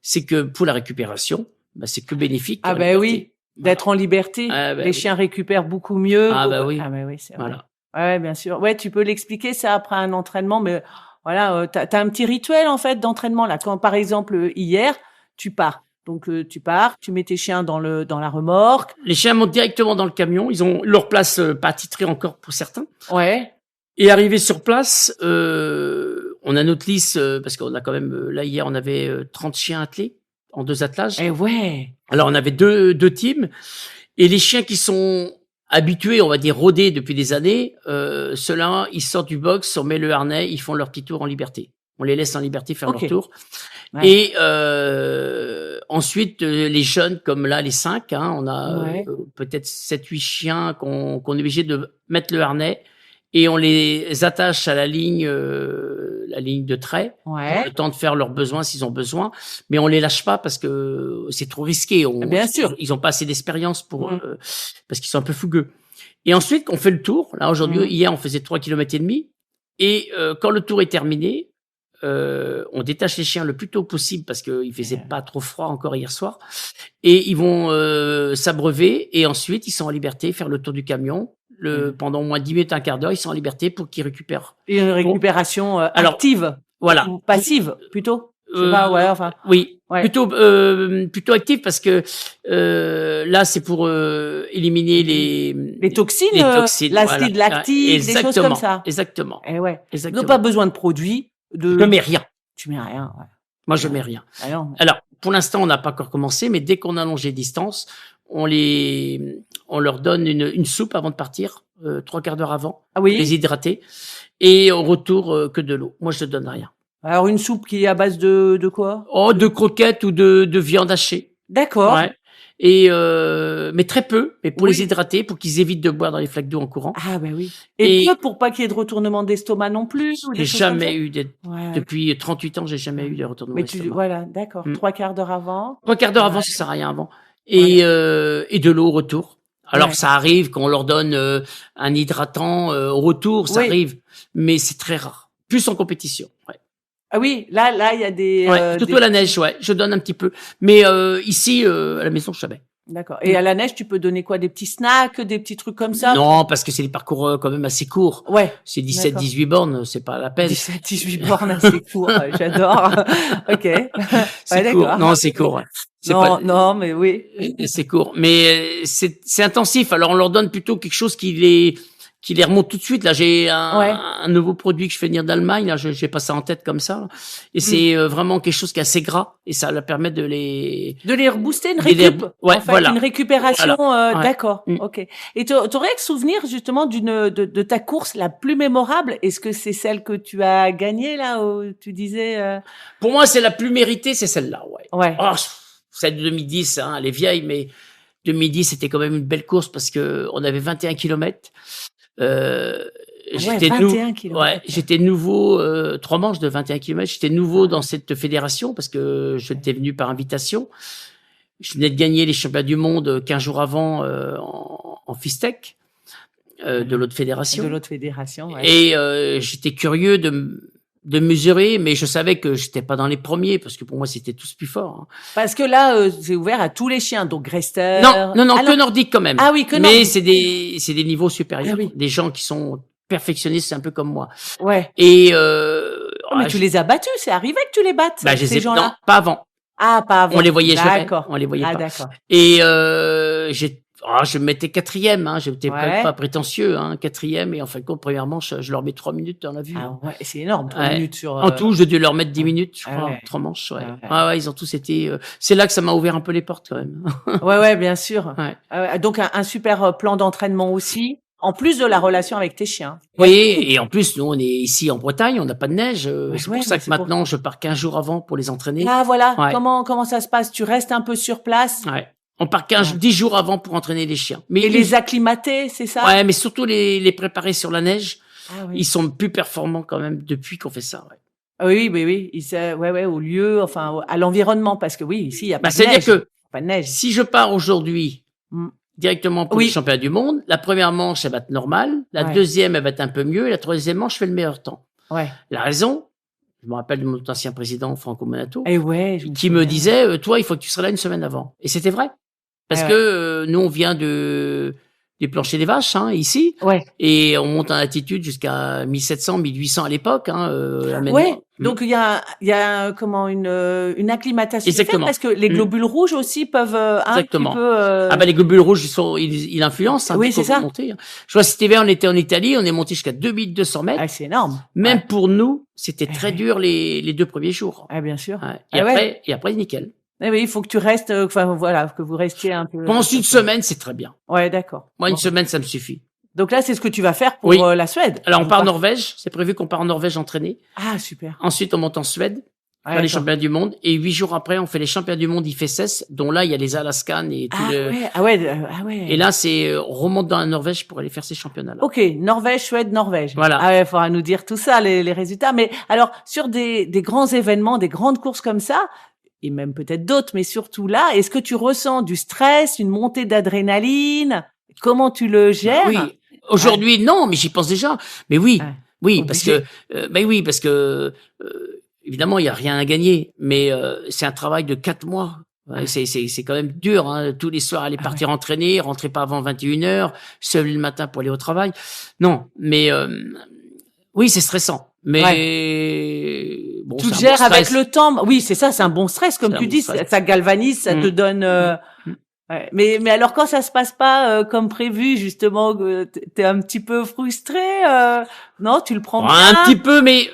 c'est que pour la récupération, c'est que bénéfique. Oui, d'être en liberté, les chiens récupèrent beaucoup mieux. Oui, c'est vrai. Ouais, bien sûr. Ouais, tu peux l'expliquer ça après un entraînement, mais voilà, t'as un petit rituel en fait d'entraînement là. Quand par exemple hier, tu pars. Donc tu mets tes chiens dans la remorque. Les chiens montent directement dans le camion, ils ont leur place pas attitrée encore pour certains. Ouais. Et arrivé sur place, on a notre liste parce qu'on a quand même là hier on avait 30 chiens attelés. en 2 attelages. Eh ouais. Alors, on avait deux teams. Et les chiens qui sont habitués, on va dire rodés depuis des années, ceux-là, ils sortent du box, on met le harnais, ils font leur petit tour en liberté. On les laisse en liberté faire leur tour. Ouais. Et ensuite, les jeunes, comme là, les 5, on a peut-être 7-8 chiens qu'on est obligé de mettre le harnais et on les attache à la ligne de trait, le temps de faire leurs besoins s'ils ont besoin, mais on les lâche pas parce que c'est trop risqué. Bien sûr. Ils ont pas assez d'expérience pour parce qu'ils sont un peu fougueux. Et ensuite, on fait le tour. Là, aujourd'hui, hier, on faisait 3,5 km. Et quand le tour est terminé, on détache les chiens le plus tôt possible parce qu'il faisait pas trop froid encore hier soir. Et ils vont s'abreuver et ensuite, ils sont en liberté, faire le tour du camion. Pendant au moins 10 minutes, un quart d'heure, ils sont en liberté pour qu'ils récupèrent. Et une récupération active. Voilà. Ou passive, plutôt. Je sais pas, enfin. Oui. Ouais. Plutôt active parce que là c'est pour éliminer les toxines, l'acide lactique, des choses comme ça. Exactement. Et ouais. Exactement. Donc pas besoin de produits. Je mets rien. Tu mets rien. Ouais. Moi je mets rien. Alors pour l'instant on n'a pas encore commencé, mais dès qu'on a allongé distance, on leur donne une soupe avant de partir, 3/4 d'heure avant, les hydrater, et au retour que de l'eau. Moi je ne donne rien. Alors une soupe qui est à base de quoi? De croquettes ou de viande hachée. D'accord. Ouais. Et mais très peu, mais pour les hydrater, pour qu'ils évitent de boire dans les flaques d'eau en courant. Ah ben oui. Et peu pour pas qu'il y ait de retournement d'estomac non plus. J'ai jamais eu depuis 38 ans, j'ai jamais eu de retournement d'estomac. Voilà, d'accord. 3/4 d'heure avant. 3/4 d'heure avant, ça sert à rien avant. Et de l'eau au retour. Alors ça arrive qu'on leur donne un hydratant au retour, ça arrive, mais c'est très rare. Plus en compétition. Ouais. Ah oui, là, il y a des... surtout à la neige, je donne un petit peu. Mais ici, à la maison, je savais. D'accord. Et à la neige, tu peux donner quoi? Des petits snacks, des petits trucs comme ça? Non, parce que c'est des parcours quand même assez courts. Ouais. C'est 17-18 bornes, c'est pas la peine. 17-18 bornes assez court, j'adore. Ok. C'est court. Non, c'est court. Non, mais oui. C'est court. Mais c'est intensif. Alors, on leur donne plutôt quelque chose qui les remonte tout de suite. Là, j'ai un nouveau produit que je fais venir d'Allemagne. Là, j'ai pas ça en tête comme ça. Et c'est vraiment quelque chose qui est assez gras et ça leur permet de les rebooster, une récup. Voilà. Une récupération. Voilà. D'accord. Ok. Et t'aurais le souvenir justement de ta course la plus mémorable? Est-ce que c'est celle que tu as gagnée là où tu disais? Pour moi, c'est la plus méritée, c'est celle-là. Ouais. Oh, celle de 2010, elle est vieille, mais 2010 c'était quand même une belle course parce que on avait 21 kilomètres. J'étais nouveau, 3 manches de 21 km. J'étais nouveau dans cette fédération parce que j'étais venu par invitation. Je venais de gagner les championnats du monde 15 jours avant en Fistech de l'autre fédération. Et j'étais curieux de mesurer, mais je savais que j'étais pas dans les premiers parce que pour moi c'était tous plus forts. Parce que là c'est ouvert à tous les chiens, donc Grester. Non, que nordique quand même. Ah oui, que nordique. Mais c'est des niveaux supérieurs, des gens qui sont perfectionnistes, un peu comme moi. Ouais. Et mais tu les as battus, c'est arrivé que tu les battes. Ces gens-là. Non, pas avant. Ah, pas avant. On les voyait jamais. D'accord. On les voyait pas. D'accord. Et je me mettais 4e, j'étais pas prétentieux, 4e, et en fin de compte, première manche, je leur mets 3 minutes dans la vue. Ah ouais, c'est énorme, 3 minutes sur... En tout, je dû leur mettre 10 minutes, je crois, 3 manches, ils ont tous été... c'est là que ça m'a ouvert un peu les portes, quand même. ouais, bien sûr. Donc, un super plan d'entraînement aussi, en plus de la relation avec tes chiens. Oui, et en plus, nous, on est ici en Bretagne, on n'a pas de neige. C'est pour ça que maintenant, je pars 15 jours avant pour les entraîner. Ah, voilà. Comment ça se passe? Tu restes un peu sur place? Ouais. On part 10 jours avant pour entraîner les chiens. Mais et les acclimater, c'est ça? Ouais, mais surtout les préparer sur la neige. Ah, oui. Ils sont plus performants quand même depuis qu'on fait ça. Oui. Au lieu, enfin, à l'environnement, parce que oui, ici, il n'y a pas de neige. C'est-à-dire que pas de neige. Si je pars aujourd'hui directement pour les championnats du monde, la première manche, elle va être normale. La deuxième, elle va être un peu mieux. Et la troisième manche, je fais le meilleur temps. Ouais. La raison, je me rappelle de mon ancien président, Franco Monato, qui me disait, toi, il faut que tu seras là une semaine avant. Et c'était vrai. Parce que nous, on vient du plancher des vaches, ici. Ouais. Et on monte en altitude jusqu'à 1700, 1800 à l'époque, Donc, il y a comment, une acclimatation. Exactement. Parce que les globules rouges aussi peuvent, un petit peu, les globules rouges, ils influencent, oui, c'est ça. Monter. Je vois, cet hiver, on était en Italie, on est monté jusqu'à 2200 mètres. Ah, c'est énorme. Même pour nous, c'était très dur les 2 premiers jours. Ah, bien sûr. Et après, nickel. Eh oui, il faut que tu restes, enfin voilà, que vous restiez un peu. Je pense une semaine, c'est très bien. Ouais, d'accord. Moi, une Bon. semaine, ça me suffit. Donc là, c'est ce que tu vas faire pour Oui. la Suède. Alors, on part en Norvège. C'est prévu qu'on part en Norvège entraîner. Ah, super. Ensuite, on monte en Suède, Ouais, faire les d'accord. championnats du monde. Et 8 jours après, on fait les championnats du monde IFSS, dont là, il y a les Alaskan et tout Ah ouais. Et là, on remonte dans la Norvège pour aller faire ces championnats-là. Ok, Norvège, Suède, Norvège. Voilà. Ah ouais, faudra nous dire tout ça, les résultats. Mais alors, sur des grands événements, des grandes courses comme ça, et même peut-être d'autres, mais surtout là, est-ce que tu ressens du stress, une montée d'adrénaline? Comment tu le gères? Oui. Aujourd'hui, non, mais j'y pense déjà. Mais oui, Ouais. oui, Obligé. parce que évidemment, il y a rien à gagner, mais c'est un travail de 4 mois. Ouais, c'est quand même dur, hein. Tous les soirs aller partir entraîner, rentrer pas avant 21h, se lever le matin pour aller au travail. Non, mais oui, c'est stressant. Mais bon, Tu le c'est un gères bon avec stress. le temps. Oui, c'est ça, c'est un bon stress, comme C'est un tu bon dis, stress. ça galvanise, ça te donne. Ouais. Mais alors quand ça se passe pas comme prévu, justement, t'es un petit peu frustré, non, tu le prends bien. Un petit peu, mais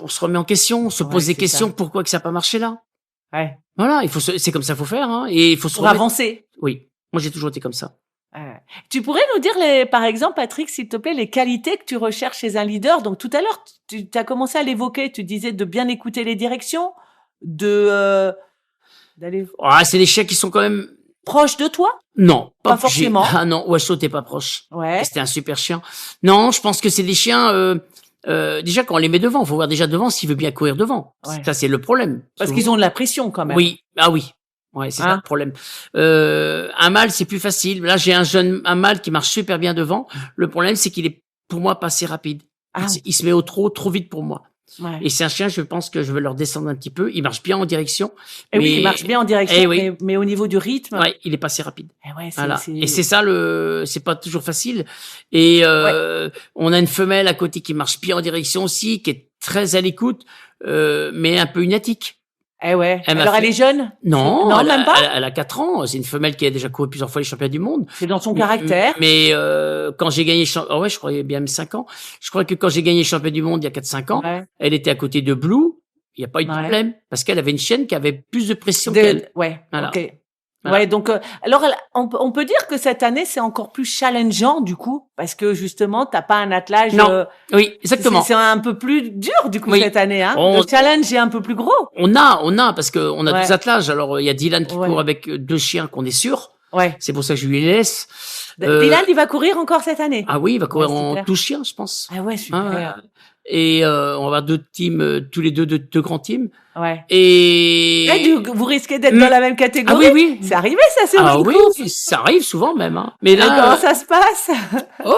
on se remet en question, on se pose des c'est questions. ça. Pourquoi que ça n'a pas marché là? Ouais. Voilà, c'est comme ça qu'il faut faire, hein. Et il faut se Pour remettre. avancer. Oui, moi j'ai toujours été comme ça. Tu pourrais nous dire, par exemple, Patrick, s'il te plaît, les qualités que tu recherches chez un leader. Donc tout à l'heure, tu as commencé à l'évoquer. Tu disais de bien écouter les directions, d'aller C'est des chiens qui sont quand même. proche de toi. Non, Pas forcément. Ah non, Washo, t'es pas proche. Ouais. C'était un super chien. Non, je pense que c'est des chiens. Déjà quand on les met devant, faut voir déjà devant s'il veut bien courir devant. Ouais. Ça c'est le problème. Parce qu'ils ont de la pression quand même. Oui, oui. Ouais, c'est ça le problème. Un mâle, c'est plus facile. Là, j'ai un mâle qui marche super bien devant. Le problème, c'est qu'il est, pour moi, pas assez rapide. Il se met au trop vite pour moi. Ouais. Et c'est un chien, je pense que je vais leur descendre un petit peu. Il marche bien en direction. Et oui, il marche bien en direction, mais au niveau du rythme. Ouais, il est pas assez rapide. Voilà. Et c'est ça c'est pas toujours facile. Et, on a une femelle à côté qui marche bien en direction aussi, qui est très à l'écoute, mais un peu lunatique. Alors, elle est jeune? Non, même pas? Elle a 4 ans. C'est une femelle qui a déjà couru plusieurs fois les championnats du monde. C'est dans son caractère. Mais quand j'ai gagné, je crois bien 5 ans. Je crois que quand j'ai gagné le championnat du monde il y a 4-5 ans, elle était à côté de Blue. Il n'y a pas eu de problème parce qu'elle avait une chienne qui avait plus de pression qu'elle. Ouais. Voilà. Ok. Voilà. Ouais, donc alors on peut dire que cette année c'est encore plus challengeant du coup parce que justement t'as pas un attelage. Non. Oui, exactement. C'est un peu plus dur du coup cette année. Hein. Le challenge est un peu plus gros. On a parce que on a 2 attelages. Alors il y a Dylan qui court avec 2 chiens qu'on est sûr. Ouais. C'est pour ça que je lui les laisse. Dylan, il va courir encore cette année. Ah oui, il va courir en tout chien, je pense. Ah ouais, super. Et on va avoir 2 teams, tous les deux 2 grands teams. Ouais. Et vous risquez d'être dans la même catégorie. Ah oui. C'est arrivé ça, c'est Ah oui, ça arrive souvent même. Hein. Mais là, comment ça se passe?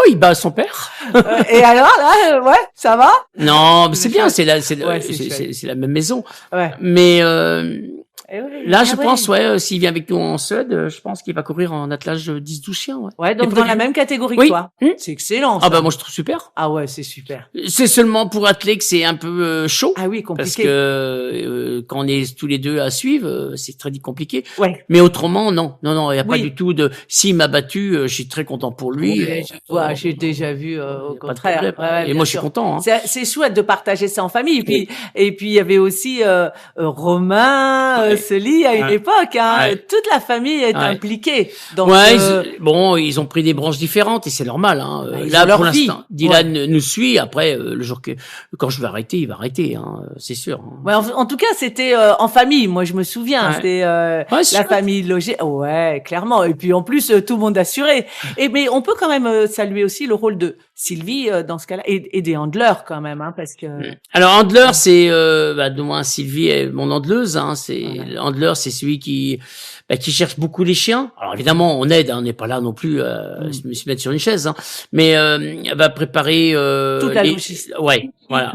Il bat son père. Et alors là, ça va? Non, mais c'est bien, c'est la même maison. Ouais. Mais là, je pense, s'il vient avec nous en Suède, je pense qu'il va courir en attelage 10-12 chiens. Ouais, donc dans la même catégorie que toi. C'est excellent. Ah bah moi je trouve super. Ah ouais, c'est super. C'est seulement pour atteler que c'est un peu chaud. Ah oui, compliqué. Parce que quand on est tous les deux à suivre, c'est très compliqué. Ouais. Mais autrement, non, il y a pas du tout de. S'il m'a battu, je suis très content pour lui. J'ai déjà vu au contraire. Et moi je suis content. Hein. C'est chouette de partager ça en famille. Et puis il y avait aussi Romain, Sully à une époque. Hein. Toute la famille est impliquée. Donc, bon, ils ont pris des branches différentes et c'est normal. Hein. Là pour l'instant, Dylan nous suit. Après, le jour quand je vais arrêter, il va arrêter. Hein, c'est sûr. Hein. Ouais, en tout cas, c'était en famille. Moi, je me souviens. C'était la famille logée. Ouais, clairement. Et puis en plus, tout le monde assuré. Mais on peut quand même saluer aussi le rôle de Sylvie dans ce cas-là et des handlers quand même, hein, parce que. Alors handler, c'est de moins Sylvie est mon handleuse. Hein, handler, c'est celui qui cherche beaucoup les chiens. Alors évidemment, on aide. Hein, on n'est pas là non plus se mettre sur une chaise. Hein, mais elle va préparer toute la logistique. Ouais. Voilà.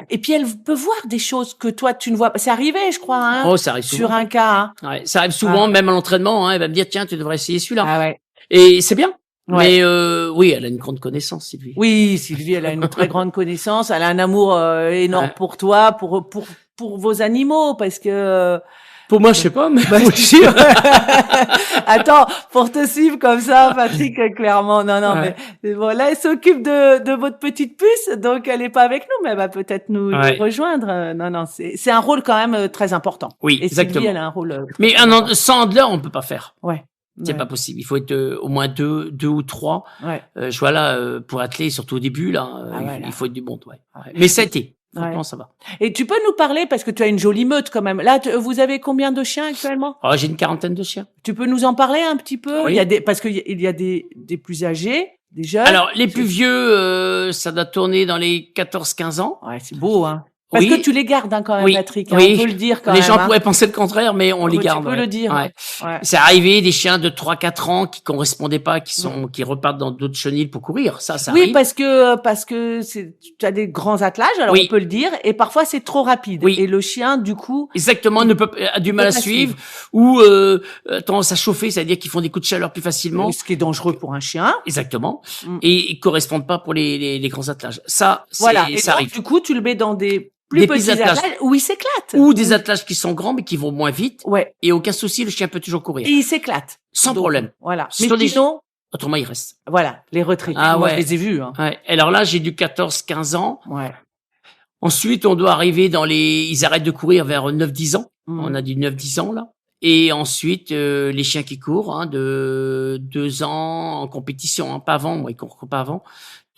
Et puis elle peut voir des choses que toi tu ne vois pas. C'est arrivé, je crois. Hein, ça arrive souvent. Sur un cas. Hein. Ouais, ça arrive souvent, même à l'entraînement. Hein, elle va me dire tiens, tu devrais essayer celui-là. Ah ouais. Et c'est bien. Ouais. Mais oui, elle a une grande connaissance, Sylvie. Oui, Sylvie, elle a une très grande connaissance. Elle a un amour énorme pour toi, pour vos animaux, parce que Pour moi, je sais pas, mais Bah, Attends, pour te suivre comme ça, Patrick, clairement, non, Ouais. mais bon, là, elle s'occupe de votre petite puce, donc elle est pas avec nous, mais elle va peut-être nous Ouais. rejoindre. Non, c'est un rôle quand même très important. Oui, Et Sylvie, exactement. elle a un rôle. Mais très important. sans handler, on peut pas faire. Ouais. C'est Ouais. pas possible. Il faut être au moins deux ou trois. Ouais. Je vois là, pour atteler, surtout au début, là, Ah ouais, là. il faut être du monde, ouais. Mais ça a été. Franchement, Ouais. ça va. Et tu peux nous parler, parce que tu as une jolie meute quand même. Là, vous avez combien de chiens actuellement? Oh, j'ai une quarantaine de chiens. Tu peux nous en parler un petit peu? Oui. Il y a parce qu'il y a des plus âgés, des jeunes. Alors, les plus vieux, ça doit tourner dans les 14-15 ans. Ouais, c'est beau, hein. Parce Oui. que tu les gardes, hein, quand même, Oui. Patrick. Hein, Oui. on peut le dire quand Les même. gens hein. pourraient penser le contraire, mais on les Tu garde. peux ouais. le dire. Ouais. Ouais. C'est arrivé des chiens de 3-4 ans qui correspondaient pas, qui repartent dans d'autres chenilles pour courir. Ça Oui, arrive. parce que tu as des grands attelages, alors Oui. on peut le dire, et parfois c'est trop rapide. Oui. Et le chien, du coup, Exactement, a du mal à pas suivre, ou tendance à chauffer, c'est-à-dire qu'ils font des coups de chaleur plus facilement. ce qui est dangereux pour un chien. Exactement. Mm. Et ils correspondent pas pour les grands attelages. Ça, Voilà. Et ça donc, arrive. du coup, tu le mets dans des plus Des petits petits attelages. où il s'éclate. Ou des attelages qui sont grands, mais qui vont moins vite. Ouais. Et aucun souci, le chien peut toujours courir. Et il s'éclate. Sans Donc, problème. Voilà. Sur Mais des- sinon, Autrement, il reste. voilà, les retraités. Ah Moi, ouais. je les ai vus. Hein. Ouais. Alors là, j'ai du 14-15 ans. Ouais. Ensuite, on doit arriver ils arrêtent de courir vers 9-10 ans. Mm. On a du 9-10 ans, là. Et ensuite, les chiens qui courent, hein, de 2 ans en compétition, hein, pas avant, moi, ils courent pas avant.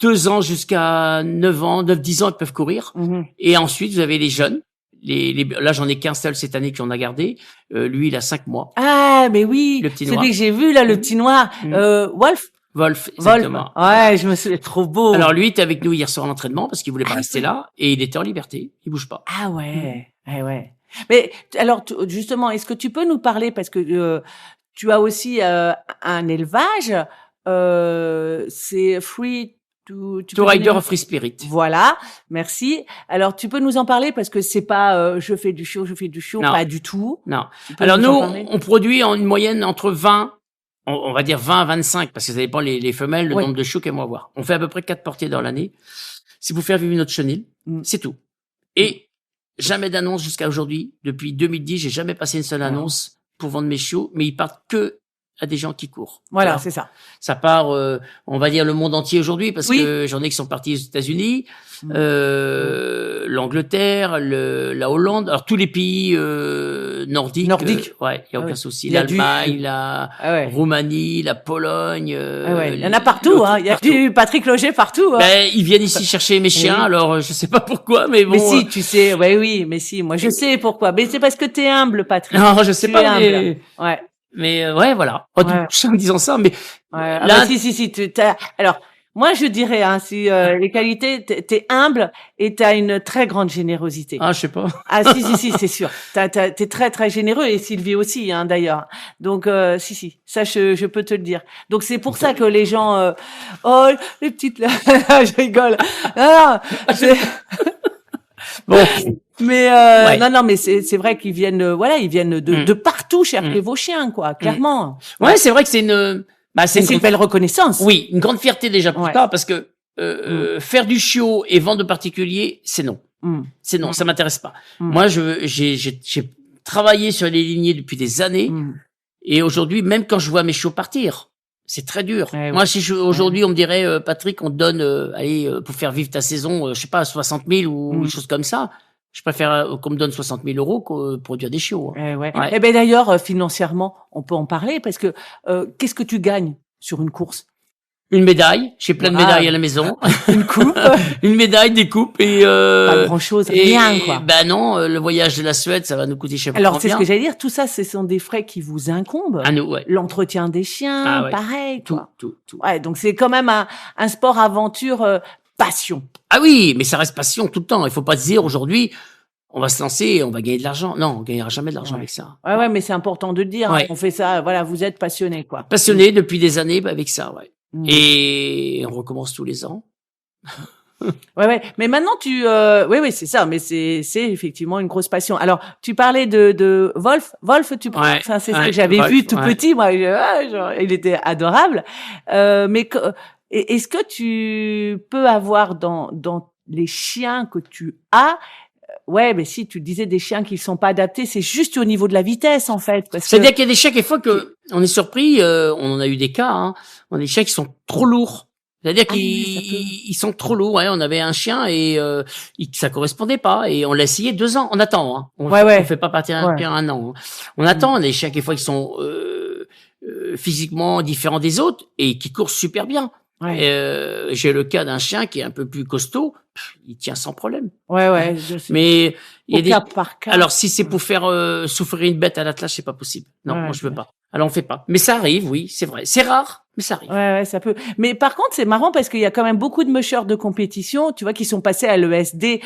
2 ans jusqu'à 9 ans, 9-10 ans, ils peuvent courir. Mhm. Et ensuite, vous avez les jeunes. Là, j'en ai qu'un seul cette année qu'on a gardé. Lui, il a 5 mois. Ah, mais oui. Le petit Celui noir. que j'ai vu, là, le petit noir. Mm. Wolf. Wolf, Wolf. exactement. Ouais, je me souviens, trop beau. Alors lui, il était avec nous hier soir à l'entraînement parce qu'il voulait pas Ah, rester ouais. là et il était en liberté. Il bouge pas. Ah ouais, ouais. Mais alors justement, est-ce que tu peux nous parler parce que tu as aussi un élevage, c'est Free to To Rider of Free Spirit. Voilà, merci. Alors tu peux nous en parler parce que c'est pas je fais du chiot, Non. pas du tout. Non. Tu peux Alors nous en nous, parler on produit en une moyenne entre 20, on va dire 20 à 25 parce que ça dépend les femelles, le Ouais. nombre de chiots qu'elles vont avoir. On fait à peu près 4 portées dans l'année. C'est pour faire vivre notre chenille. Mm. C'est tout. Et jamais d'annonce jusqu'à aujourd'hui. Depuis 2010, j'ai jamais passé une seule annonce pour vendre mes chiots, mais ils partent que à des gens qui courent. Voilà, Alors, c'est ça. ça part, on va dire le monde entier aujourd'hui parce Oui. que j'en ai qui sont partis aux États-Unis, Mm. l'Angleterre, la Hollande, alors tous les pays nordiques. Ouais, il y a aucun souci. Il y a L'Allemagne, la Ah ouais. Roumanie, la Pologne. Ah ouais. Il y en a partout, hein. Il y a du Patrick Loger partout. Hein. Ben, ils viennent ici chercher mes chiens, Oui. alors je sais pas pourquoi, mais bon. Mais si, tu sais, ouais, oui, mais si, moi je sais pourquoi. Mais c'est parce que t'es humble, Patrick. Non, je sais Tu es pas, humble. Ouais. mais ouais, voilà. Oh, Ouais. en disant ça, mais Ouais. Ah là, bah, si, alors, moi, je dirais, hein, si les qualités, t'es humble et t'as une très grande générosité. je sais pas. Ah, si, c'est sûr. T'es très, très généreux et Sylvie aussi, hein, d'ailleurs. Donc, si, ça, je peux te le dire. Donc, c'est pour ça que les gens, oh, les petites, là, je rigole. Non, Bon, mais Ouais. non, mais c'est vrai qu'ils viennent, ils viennent de partout chercher Mm. vos chiens, quoi, clairement. ouais, c'est vrai que c'est une C'est une belle reconnaissance. Oui, une grande fierté déjà pour Ouais. ça, parce que faire du chiot et vendre de particulier, c'est non. Mm. C'est non, ça m'intéresse pas. Mm. Moi, j'ai travaillé sur les lignées depuis des années, Mm. et aujourd'hui, même quand je vois mes chiots partir, c'est très dur. Ouais, Moi, si aujourd'hui on me dirait, Patrick, on te donne, pour faire vivre ta saison, je sais pas, 60 000 ou Mm. une chose comme ça, je préfère qu'on me donne 60 000 euros pour produire des chiots. Hein. Ouais. Ouais. Eh ben d'ailleurs, financièrement, on peut en parler parce que qu'est-ce que tu gagnes sur une course? Une médaille, j'ai plein de Ah. médailles à la maison, Une coupe? une médaille, des coupes et Pas grand-chose, rien, quoi. Ben non, le voyage de la Suède, ça va nous coûter cher. Alors, c'est ce que j'allais dire. Tout ça, ce sont des frais qui vous incombent. À nous, ouais. L'entretien des chiens, Ah ouais. pareil, Tout, quoi. tout. Ouais, donc c'est quand même un sport aventure passion. Ah oui, mais ça reste passion tout le temps. Il faut pas se dire aujourd'hui, on va se lancer et on va gagner de l'argent. Non, on gagnera jamais de l'argent Ouais. avec ça. Ouais, mais c'est important de le dire. Ouais. On fait ça, voilà, vous êtes passionné, quoi. Passionné depuis des années avec ça, ouais. Mm. Et on recommence tous les ans. Ouais. Mais maintenant, oui, c'est ça. Mais c'est effectivement une grosse passion. Alors, tu parlais de Wolf. Wolf, Ouais, enfin, c'est ce ouais, que j'avais Wolf, vu tout ouais. petit. Moi, il était adorable. Mais est-ce que tu peux avoir dans les chiens que tu as ouais, mais si tu disais des chiens qui sont pas adaptés, c'est juste au niveau de la vitesse en fait. C'est-à-dire qu'il y a des chiens des fois que on est surpris, on en a eu des cas, hein, on a des chiens qui sont trop lourds. C'est-à-dire qu'ils sont trop lourds. Ouais, on avait un chien et ça correspondait pas et on l'a essayé 2 ans. On attend. Hein. On fait pas partir un chien 1 an. Hein. On attend. On a des chiens des fois qui sont physiquement différents des autres et qui courent super bien. Ouais. J'ai le cas d'un chien qui est un peu plus costaud, il tient sans problème. Ouais. Mais il y a des cas par cas. Alors si c'est pour faire souffrir une bête à l'attelage, c'est pas possible. Non, moi je veux pas. Alors on fait pas. Mais ça arrive, oui, c'est vrai. C'est rare, mais ça arrive. Ouais, ça peut. Mais par contre, c'est marrant parce qu'il y a quand même beaucoup de mushers de compétition, tu vois, qui sont passés à l'ESD,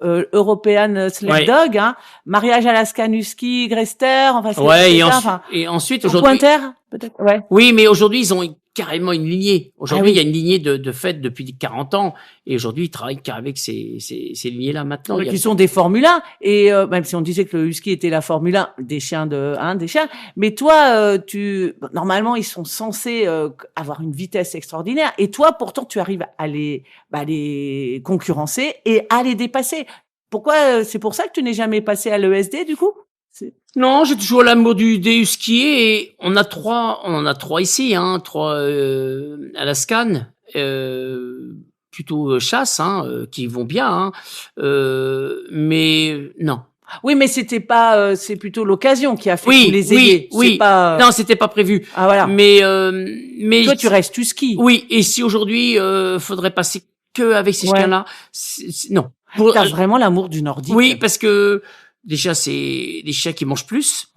European Sled Dog, hein, mariage Alaskan Husky, Grester, enfin. Et ensuite aujourd'hui. Pointer, peut-être. Ouais. Oui, mais aujourd'hui ils ont carrément une lignée. Aujourd'hui, il y a une lignée de fait depuis 40 ans. Et aujourd'hui, ils travaillent avec ces lignées-là maintenant. Qui sont des Formule 1. Et même si on disait que le Husky était la Formule 1, des chiens. Mais toi, normalement, ils sont censés avoir une vitesse extraordinaire. Et toi, pourtant, tu arrives à les concurrencer et à les dépasser. Pourquoi c'est pour ça que tu n'es jamais passé à l'ESD, du coup? Non, j'ai toujours l'amour des huskies et on en a trois ici, hein, 3 Alaskan, plutôt chasse, hein, qui vont bien, hein, mais non. Oui, mais c'était pas, c'est plutôt l'occasion qui a fait que vous les ayez. Oui. Pas, non, c'était pas prévu. Ah voilà. Mais toi, tu restes husky. Oui, et si aujourd'hui, faudrait passer que avec ces chiens-là, non. T'as vraiment l'amour du nordique. Oui, parce que déjà, c'est des chiens qui mangent plus,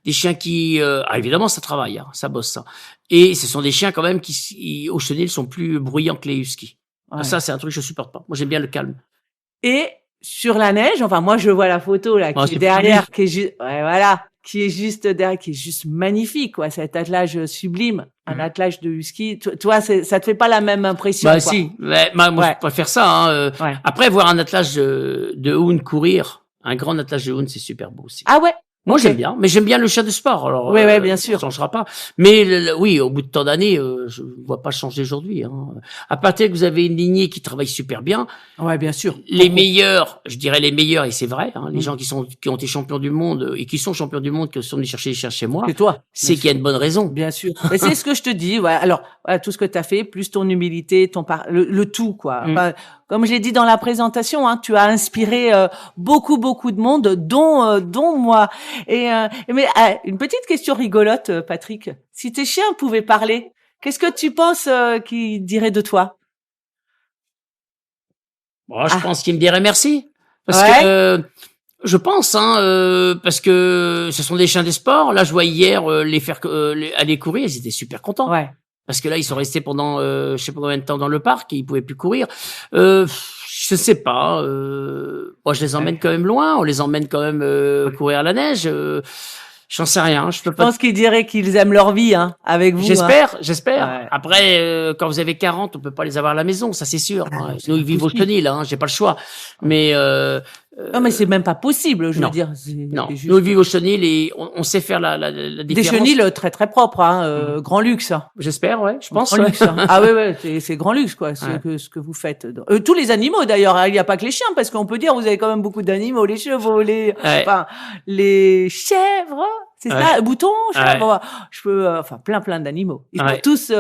des chiens qui, évidemment, ça travaille, hein, ça bosse, ça. Et ce sont des chiens quand même qui au chenil sont plus bruyants que les huskies. Ouais. Ça, c'est un truc que je supporte pas. Moi, j'aime bien le calme. Et sur la neige, enfin, moi, je vois la photo là qui est derrière, qui est juste derrière, qui est juste magnifique, quoi. Cet attelage sublime, un attelage de husky. Toi, ça te fait pas la même impression? Bah si, moi, je préfère ça. Hein. Après, voir un attelage de hound courir. Un grand attelage de hound, c'est super beau aussi. Ah ouais? Moi, j'aime bien. Mais j'aime bien le chien de sport. Alors, oui, bien sûr. Ça changera pas. Mais oui, au bout de tant d'années, je vois pas changer aujourd'hui. Hein. À partir que vous avez une lignée qui travaille super bien. Ouais, bien sûr. Les meilleurs, je dirais les meilleurs, et c'est vrai, hein, les gens qui ont été champions du monde et qui sont champions du monde, qui sont venus chercher les chiens chez moi. C'est toi. C'est qu'il y a une bonne raison. Bien sûr. Mais c'est ce que je te dis. Voilà. Alors, voilà, tout ce que tu as fait, plus ton humilité, le tout, quoi. Enfin, comme je l'ai dit dans la présentation, hein, tu as inspiré beaucoup de monde, dont moi. Mais une petite question rigolote, Patrick. Si tes chiens pouvaient parler, qu'est-ce que tu penses qu'ils diraient de toi? Bon, je pense qu'ils me diraient merci. Parce que je pense, hein, parce que ce sont des chiens des sports. Là, je vois hier les faire aller courir, ils étaient super contents. Ouais. Parce que là, ils sont restés pendant je sais pas combien de temps dans le parc et ils pouvaient plus courir. Je sais pas. Moi, je les emmène quand même loin. On les emmène quand même courir à la neige. J'en sais rien. Je pense qu'ils diraient qu'ils aiment leur vie, hein, avec vous. J'espère. Ouais. Après, quand vous avez 40, on peut pas les avoir à la maison, ça c'est sûr. Sinon, ils vivent au chenil, hein. J'ai pas le choix. Mais non, mais c'est même pas possible, je veux dire. Non, juste... nous vivons au chenil et on sait faire la différence. Des chenils très très propres, hein, grand luxe. J'espère, ouais, je pense. Grand luxe, hein. Ah ouais, c'est grand luxe, quoi, ce que vous faites. Tous les animaux, d'ailleurs, il n'y a pas que les chiens, parce qu'on peut dire, vous avez quand même beaucoup d'animaux, les chevaux, les chèvres. C'est ça, boutons, chèvres. Je peux, plein d'animaux. Ils sont tous,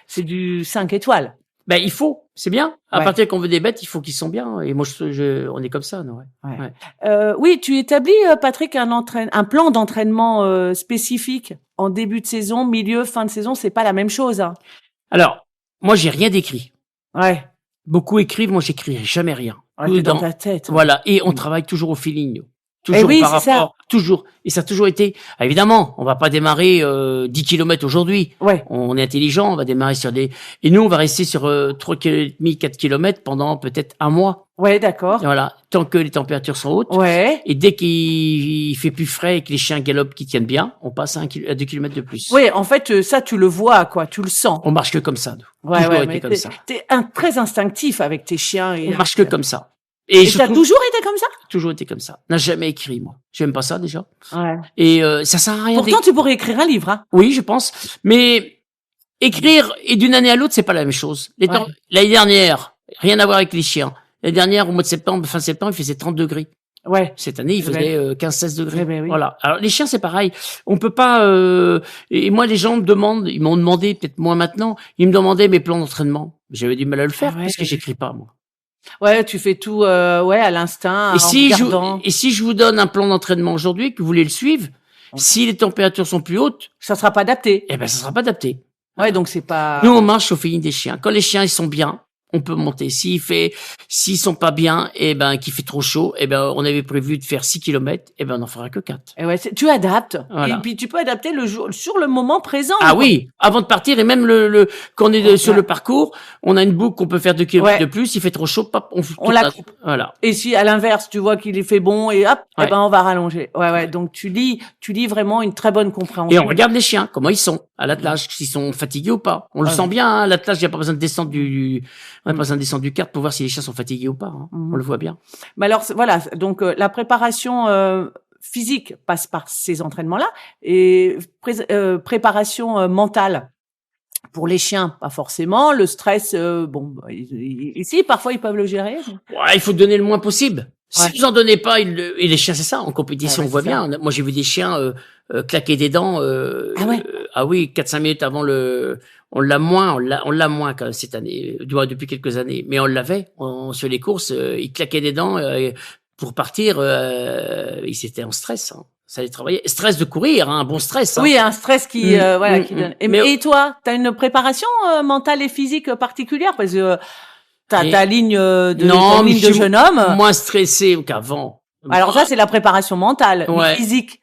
c'est du 5 étoiles. Ben, il faut, c'est bien. À partir qu'on veut des bêtes, il faut qu'ils sont bien. Et moi, on est comme ça, non? Oui, tu établis, Patrick, un plan d'entraînement spécifique en début de saison, milieu, fin de saison. C'est pas la même chose. Hein. Alors, moi, j'ai rien d'écrit. Ouais. Beaucoup écrivent, moi, j'écris jamais rien. Tout dans ta tête. Voilà. Et on travaille toujours au feeling. Toujours par rapport, toujours. Et ça a toujours été, évidemment, on va pas démarrer 10 km aujourd'hui. Ouais. On est intelligent, on va démarrer et nous, on va rester sur 3,5, 4 km pendant peut-être un mois. Ouais, d'accord. Voilà. Tant que les températures sont hautes. Ouais. Et dès qu'il fait plus frais et que les chiens galopent qui tiennent bien, on passe à 2 km de plus. Oui, en fait, ça, tu le vois, quoi. Tu le sens. On marche que comme ça. Ouais, comme ça. T'es très instinctif avec tes chiens. On marche que comme ça. Et ça a toujours été comme ça? Toujours été comme ça. N'a jamais écrit, moi. J'aime pas ça, déjà. Ouais. Et ça sert à rien. Pourtant, tu pourrais écrire un livre, hein? Oui, je pense. Mais écrire et d'une année à l'autre, c'est pas la même chose. L'année dernière, rien à voir avec les chiens. L'année dernière, au mois de septembre, fin septembre, il faisait 30 degrés. Ouais. Cette année, il faisait 15-16 degrés. Eh ben oui. Voilà. Alors les chiens, c'est pareil. On peut pas. Et moi, les gens me demandent, ils m'ont demandé, peut-être moins maintenant, ils me demandaient mes plans d'entraînement. J'avais du mal à le faire ouais. parce que j'écris pas moi. Ouais, tu fais tout à l'instinct, Et en regardant. si je vous donne un plan d'entraînement aujourd'hui, que vous voulez le suivre, si les températures sont plus hautes, Ça sera pas adapté. eh ben ça sera pas adapté. Ouais, donc c'est pas. Nous, on marche au feeling des chiens. Quand les chiens ils sont bien, on peut monter. S'ils sont pas bien, qu'il fait trop chaud, on avait prévu de faire 6 kilomètres, on n'en fera que 4. Et ouais, tu adaptes. Voilà. Et puis tu peux adapter le jour, sur le moment présent. Ah oui, avant de partir, et même quand on est sur le parcours, on a une boucle qu'on peut faire 2 kilomètres de plus, il fait trop chaud, pop, on la coupe. Voilà. Et si à l'inverse, tu vois qu'il est fait bon et hop, on va rallonger. Ouais. Donc tu lis vraiment une très bonne compréhension. Et on regarde les chiens, comment ils sont à l'attelage, s'ils sont fatigués ou pas. On le sent bien, hein, l'attelage, il n'y a pas besoin de descendre on n'a pas besoin de descendre du kart pour voir si les chiens sont fatigués ou pas. Hein. On le voit bien. Mais alors voilà, donc la préparation physique passe par ces entraînements-là et préparation mentale pour les chiens, pas forcément. Le stress, ici parfois ils peuvent le gérer. Ouais, il faut donner le moins possible. Si vous en donnez pas, et les chiens, c'est ça. En compétition, on voit bien. Moi, j'ai vu des chiens claquer des dents. Ah oui, 4-5 minutes avant on l'a moins quand même cette année, depuis quelques années. Mais on l'avait. Sur les courses, il claquait des dents pour partir. Il était en stress. Hein. Ça allait travailler. Stress de courir, hein, un bon stress. Hein. Oui, un stress qui donne. Et toi, t'as une préparation mentale et physique particulière parce que ta ligne de jeune homme. Moins stressé qu'avant. Alors ça, c'est la préparation mentale, physique.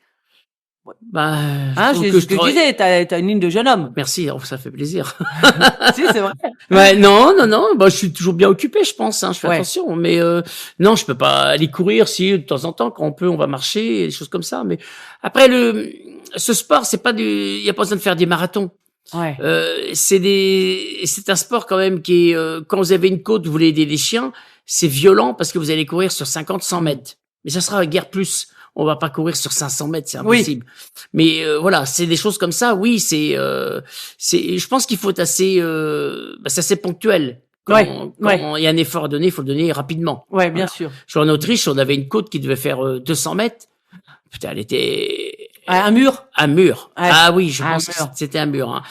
Bah, je te disais, t'as une ligne de jeune homme. Merci, ça fait plaisir. Si, c'est vrai. Ouais, non, je suis toujours bien occupé, je pense, hein, je fais attention, mais non, je peux pas aller courir si de temps en temps quand on peut, on va marcher, des choses comme ça, mais après ce sport, c'est pas il y a pas besoin de faire des marathons. Ouais. C'est un sport quand même qui est quand vous avez une côte, vous voulez aider les chiens, c'est violent parce que vous allez courir sur 50-100 mètres. Mais ça sera guère plus. On va pas courir sur 500 mètres, c'est impossible. Oui. Mais voilà, c'est des choses comme ça. Oui, je pense qu'il faut être assez, c'est assez ponctuel. Quand il y a un effort à donner, il faut le donner rapidement. Ouais, bien sûr. En Autriche, on avait une côte qui devait faire 200 mètres. Putain, elle était un mur. Un mur. Ouais. Ah oui, je pense que c'était un mur. Hein.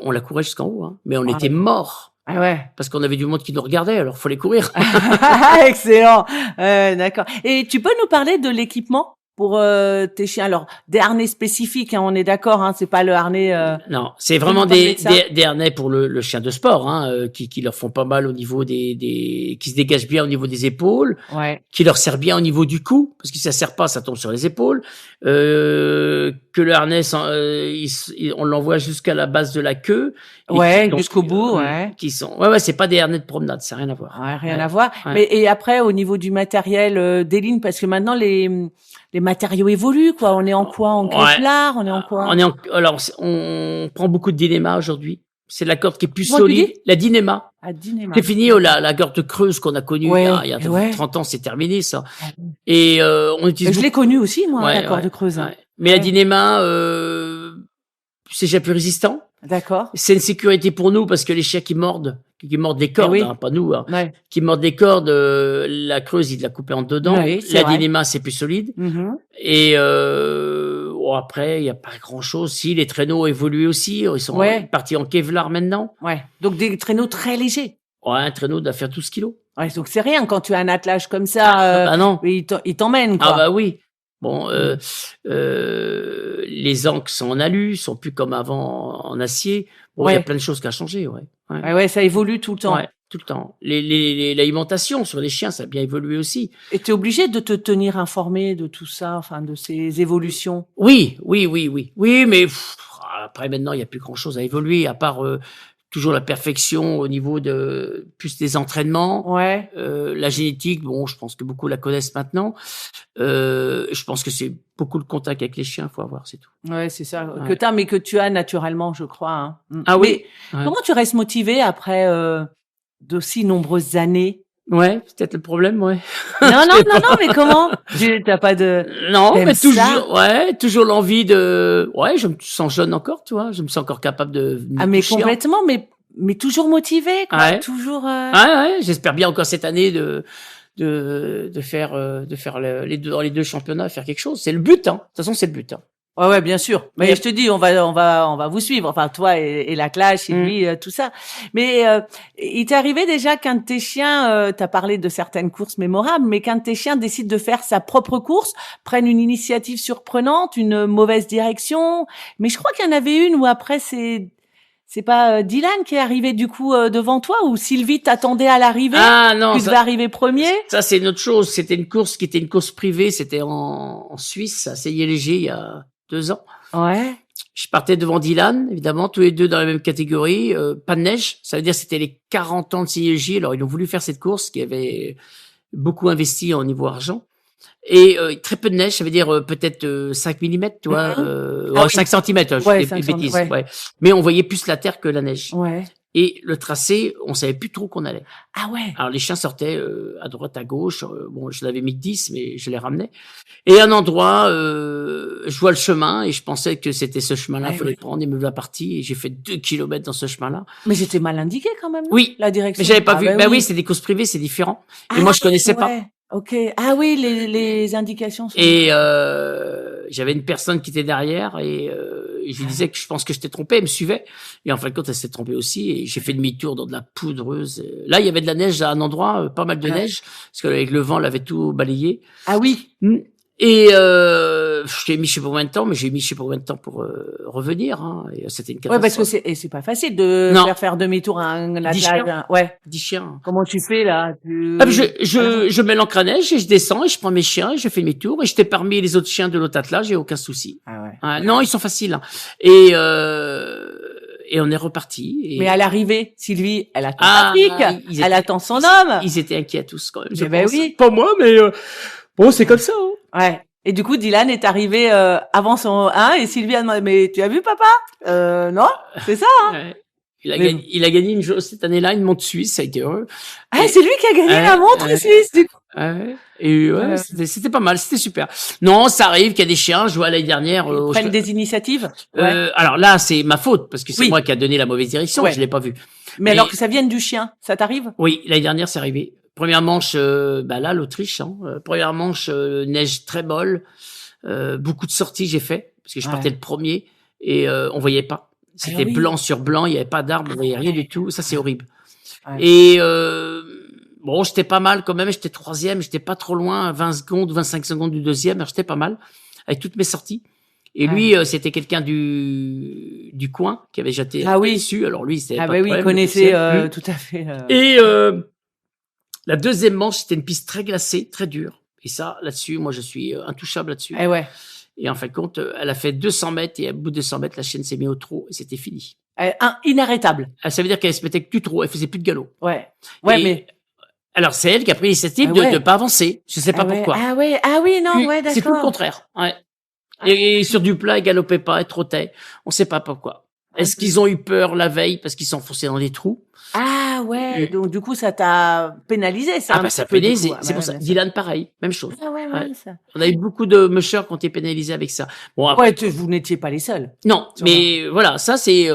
On la courait jusqu'en haut, hein. Mais on était morts. Ah ouais. Parce qu'on avait du monde qui nous regardait, alors fallait courir. Excellent. D'accord. Et tu peux nous parler de l'équipement pour tes chiens? Alors, des harnais spécifiques, hein, on est d'accord, hein, c'est pas le harnais. Non, c'est vraiment des harnais pour le chien de sport, hein, qui leur font pas mal au niveau qui se dégagent bien au niveau des épaules, qui leur sert bien au niveau du cou, parce que si ça sert pas, ça tombe sur les épaules. Que le harnais, on l'envoie jusqu'à la base de la queue. Jusqu'au bout, Qui sont, c'est pas des harnais de promenade, ça n'a rien à voir. Ouais, rien à voir. Ouais. Mais et après, au niveau du matériel des lignes, parce que maintenant les matériaux évoluent, quoi. On est en quoi? En Kevlar? On est en quoi? Alors, on prend beaucoup de Dynéma aujourd'hui. C'est la corde qui est plus solide. La Dynéma. C'est fini, la corde creuse qu'on a connue il y a 30 ans, c'est terminé, ça. Et, on utilise je l'ai connue aussi, moi, la corde creuse. Hein. Mais la Dynéma, c'est déjà plus résistant. D'accord. C'est une sécurité pour nous parce que les chiens qui mordent les cordes, hein, pas nous, hein, qui mordent les cordes, la creuse, il l'a coupée en dedans. La Dynéma, c'est plus solide. Mm-hmm. Et après, il y a pas grand-chose. Si les traîneaux ont évolué aussi, ils sont partis en Kevlar maintenant. Ouais. Donc des traîneaux très légers. Ouais, un traîneau doit faire 12 kilos. Ouais, donc c'est rien quand tu as un attelage comme ça. Non. Il t'emmène, quoi. Ah bah oui. Bon, les ancres sont en alu, sont plus comme avant en acier. Bon, il y a plein de choses qui ont changé, ça évolue tout le temps. Ouais, tout le temps. L'alimentation sur les chiens, ça a bien évolué aussi. Et t'es obligé de te tenir informé de tout ça, enfin, de ces évolutions? Oui. Oui, mais après, maintenant, il y a plus grand chose à évoluer, à part, toujours la perfection au niveau de plus des entraînements. La génétique, bon, je pense que beaucoup la connaissent maintenant. Je pense que c'est beaucoup le contact avec les chiens, faut avoir, c'est tout. Ouais, c'est ça mais que tu as naturellement, je crois. Hein. Ah oui. Mais comment tu restes motivé après d'aussi nombreuses années? Ouais, c'est peut-être le problème, Non, mais comment? T'as pas de... Non, mais toujours l'envie de... Ouais, je me sens jeune encore, tu vois, je me sens encore capable de... mais complètement, mais toujours motivé, quoi, toujours... j'espère bien encore cette année de de faire les deux championnats, faire quelque chose. C'est le but, hein. De toute façon, c'est le but, hein. Ouais, bien sûr. Mais je te dis, on va vous suivre. Enfin, toi et la classe, et lui, tout ça. Mais il t'est arrivé déjà qu'un de tes chiens, t'as parlé de certaines courses mémorables, mais qu'un de tes chiens décide de faire sa propre course, prenne une initiative surprenante, une mauvaise direction. Mais je crois qu'il y en avait une où après c'est pas Dylan qui est arrivé du coup devant toi, ou Sylvie t'attendait à l'arrivée. Ah non, tu devais arriver premier. Ça c'est une autre chose. C'était une course qui était une course privée. C'était en Suisse, à Seyé-Léger, il y a 2 ans. Ouais. Je partais devant Dylan, évidemment, tous les deux dans la même catégorie. Pas de neige, ça veut dire que c'était les 40 ans de Seyé-Léger. Alors ils ont voulu faire cette course qui avait beaucoup investi en niveau argent. Et très peu de neige, ça veut dire peut-être 5 mm, tu vois, 5 cm, ouais, je 5 dis bêtises. ouais. Ouais. Mais on voyait plus la terre que la neige. Ouais. Et le tracé, on savait plus trop qu'on allait. Ah ouais. Alors les chiens sortaient à droite, à gauche. Bon, je l'avais mis 10, mais je les ramenais. Et à un endroit, je vois le chemin et je pensais que c'était ce chemin-là, il fallait prendre. Et me voilà parti et j'ai fait 2 kilomètres dans ce chemin-là. Mais j'étais mal indiqué quand même. Oui, la direction. Mais j'avais pas vu. Bah oui, c'est des courses privées, c'est différent. Et moi, je connaissais pas. Ok. Ah oui, les indications. Et j'avais une personne qui était derrière et je lui disais que je pense que je t'ai trompé, elle me suivait. Et en fin de compte, elle s'est trompée aussi. Et j'ai fait demi-tour dans de la poudreuse. Là, il y avait de la neige à un endroit, pas mal de neige, parce qu'avec le vent, elle avait tout balayé. Ah oui. Et je t'ai mis je sais pas combien de temps, mais j'ai mis je sais pas combien de temps pour revenir. Hein, et c'était une catastrophe. Ouais, parce que c'est pas facile de faire demi-tour à un attelage. 10 chiens. Comment tu fais là? Je mets l'ancre à neige et je descends et je prends mes chiens et je fais demi-tour et j'étais parmi les autres chiens de l'autre attelage, j'ai aucun souci. Ah ouais. Non, ils sont faciles. Hein. Et on est reparti. Et... Mais à l'arrivée, Sylvie, elle attend sa fille, elle attend son homme. Ils étaient inquiets tous quand même. Je pense. Oui. Pas moi, mais bon, c'est comme ça. Hein. Ouais. Et du coup, Dylan est arrivé avant son 1 et Sylvie a demandé, mais tu as vu papa? Non, c'est ça. Hein. Ouais. Il a gagné cette année-là une montre suisse, ça a été heureux. Ah, c'est lui qui a gagné la montre suisse, du coup. Et c'était pas mal, c'était super. Non, ça arrive qu'il y a des chiens, je vois l'année dernière. Ils prennent des initiatives. Alors là, c'est ma faute, parce que c'est moi qui a donné la mauvaise direction, je l'ai pas vu. Mais alors que ça vienne du chien, ça t'arrive? Oui, l'année dernière, c'est arrivé. Première manche, là, l'Autriche. Hein, première manche, neige très molle. Beaucoup de sorties j'ai fait, parce que je partais le premier, et on voyait pas. C'était blanc sur blanc, il y avait pas d'arbre, on voyait rien du tout. Ça, c'est horrible. Ouais. Et bon, j'étais pas mal quand même, j'étais 3e, j'étais pas trop loin, 20 secondes, 25 secondes du 2e, j'étais pas mal, avec toutes mes sorties. Et lui, c'était quelqu'un du coin qui avait jeté dessus. Alors lui, c'était pas de problème, il connaissait tout à fait. Et la deuxième manche, c'était une piste très glacée, très dure. Et ça, là-dessus, moi, je suis intouchable là-dessus. Et en fin de compte, elle a fait 200 mètres et à bout de 200 mètres, la chienne s'est mise au trot et c'était fini. Inarrêtable. Ça veut dire qu'elle se mettait que du trot, elle faisait plus de galop. Mais alors c'est elle qui a pris l'initiative de pas avancer. Je sais pas pourquoi. D'accord. C'est tout le contraire. Ouais. Et sur du plat, elle galopait pas, elle trottait. On sait pas pourquoi. Est-ce qu'ils ont eu peur la veille parce qu'ils s'enfonçaient dans des trous? Ah ouais, donc du coup ça t'a pénalisé ça. Ah bah ça pénalisé, c'est pour ça. Dylan pareil, même chose. Ah ouais. Ça. On a eu beaucoup de mushers qui ont été pénalisés avec ça. Bon après, vous n'étiez pas les seuls. Non, mais voilà, ça c'est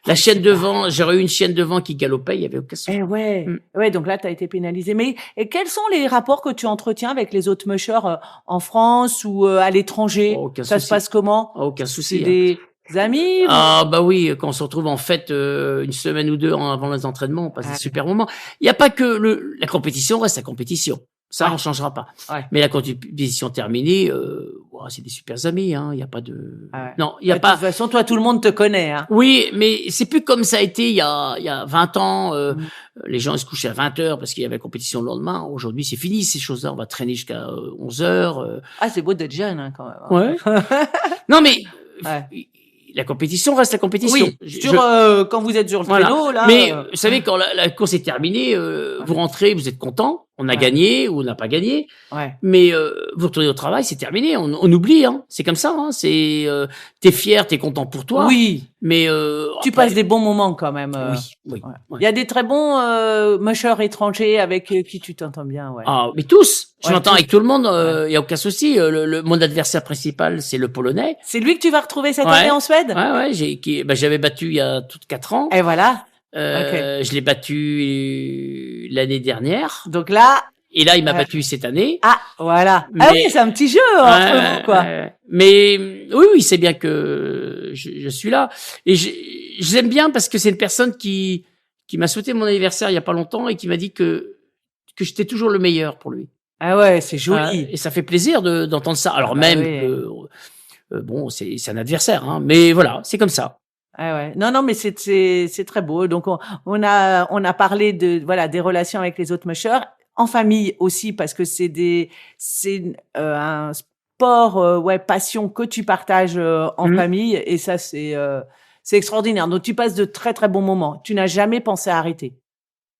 la chienne devant, j'aurais eu une chienne devant qui galopait, il y avait aucun souci. Ouais, donc là tu as été pénalisé. Mais quels sont les rapports que tu entretiens avec les autres mushers en France ou à l'étranger? Ça se passe comment? Aucun souci. C'est des amis? Ah bah oui, quand on se retrouve en fait une semaine ou deux avant les entraînements, on passe des super moments. Il y a pas que la compétition reste la compétition. Ça on changera pas. Mais la compétition terminée, c'est des super amis hein, il y a pas de non, il y a pas. De toute façon, toi tout le monde te connaît hein. Oui, mais c'est plus comme ça a été il y a 20 ans, les gens ils se couchaient à 20h parce qu'il y avait compétition le lendemain. Aujourd'hui, c'est fini ces choses-là, on va traîner jusqu'à 11h. Ah, c'est beau d'être jeune hein, quand même. Ouais. Non mais la compétition reste la compétition. Oui, quand vous êtes sur le vélo, là. Mais vous savez, quand la course est terminée, vous rentrez, vous êtes content, on a gagné ou on n'a pas gagné. Mais vous retournez au travail, c'est terminé, on oublie. Hein. C'est comme ça. Hein. C'est t'es fier, t'es content pour toi. Oui. Mais tu passes des bons moments quand même. Oui. Il y a des très bons mushers étrangers avec qui tu t'entends bien. Ouais. Ah, mais tous. Je m'entends avec tout le monde. Il y a aucun souci. Mon adversaire principal, c'est le Polonais. C'est lui que tu vas retrouver cette année en Suède. Ouais. J'avais battu il y a toutes 4 ans. Et voilà. Je l'ai battu l'année dernière. Donc là, Et là, il m'a battu cette année. Ah, voilà. Mais, ah oui, c'est un petit jeu entre vous, quoi. Mais oui, c'est bien que je suis là. Et je l'aime bien parce que c'est une personne qui m'a souhaité mon anniversaire il y a pas longtemps et qui m'a dit que j'étais toujours le meilleur pour lui. Ah ouais, c'est joli. Et ça fait plaisir d'entendre ça. Alors même oui. que bon, c'est un adversaire, hein, mais voilà, c'est comme ça. Ah ouais. Non, mais c'est très beau. Donc on a parlé des relations avec les autres mushers, en famille aussi, parce que c'est un sport, passion que tu partages en famille, et ça c'est extraordinaire. Donc tu passes de très très bons moments. Tu n'as jamais pensé à arrêter?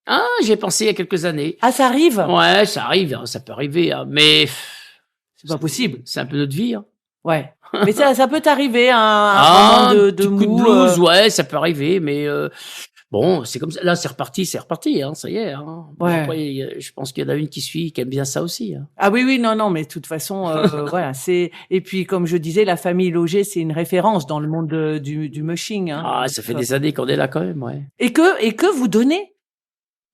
Ah, j'y ai pensé il y a quelques années. Ah, ça arrive? Ouais, ça arrive, hein, ça peut arriver, hein, mais c'est pas possible. C'est un peu notre vie. Hein. Ouais. Mais ça peut t'arriver un moment de mou. Coup de blues, ouais, ça peut arriver, mais bon, c'est comme ça. Là, c'est reparti, hein, ça y est. Hein. Ouais. Après, je pense qu'il y en a une qui suit, qui aime bien ça aussi. Hein. Ah oui, non, mais de toute façon, voilà, et puis comme je disais, la famille Loger, c'est une référence dans le monde du mushing. Hein. Ah, ça fait des années qu'on est là quand même, ouais. Et que vous donnez.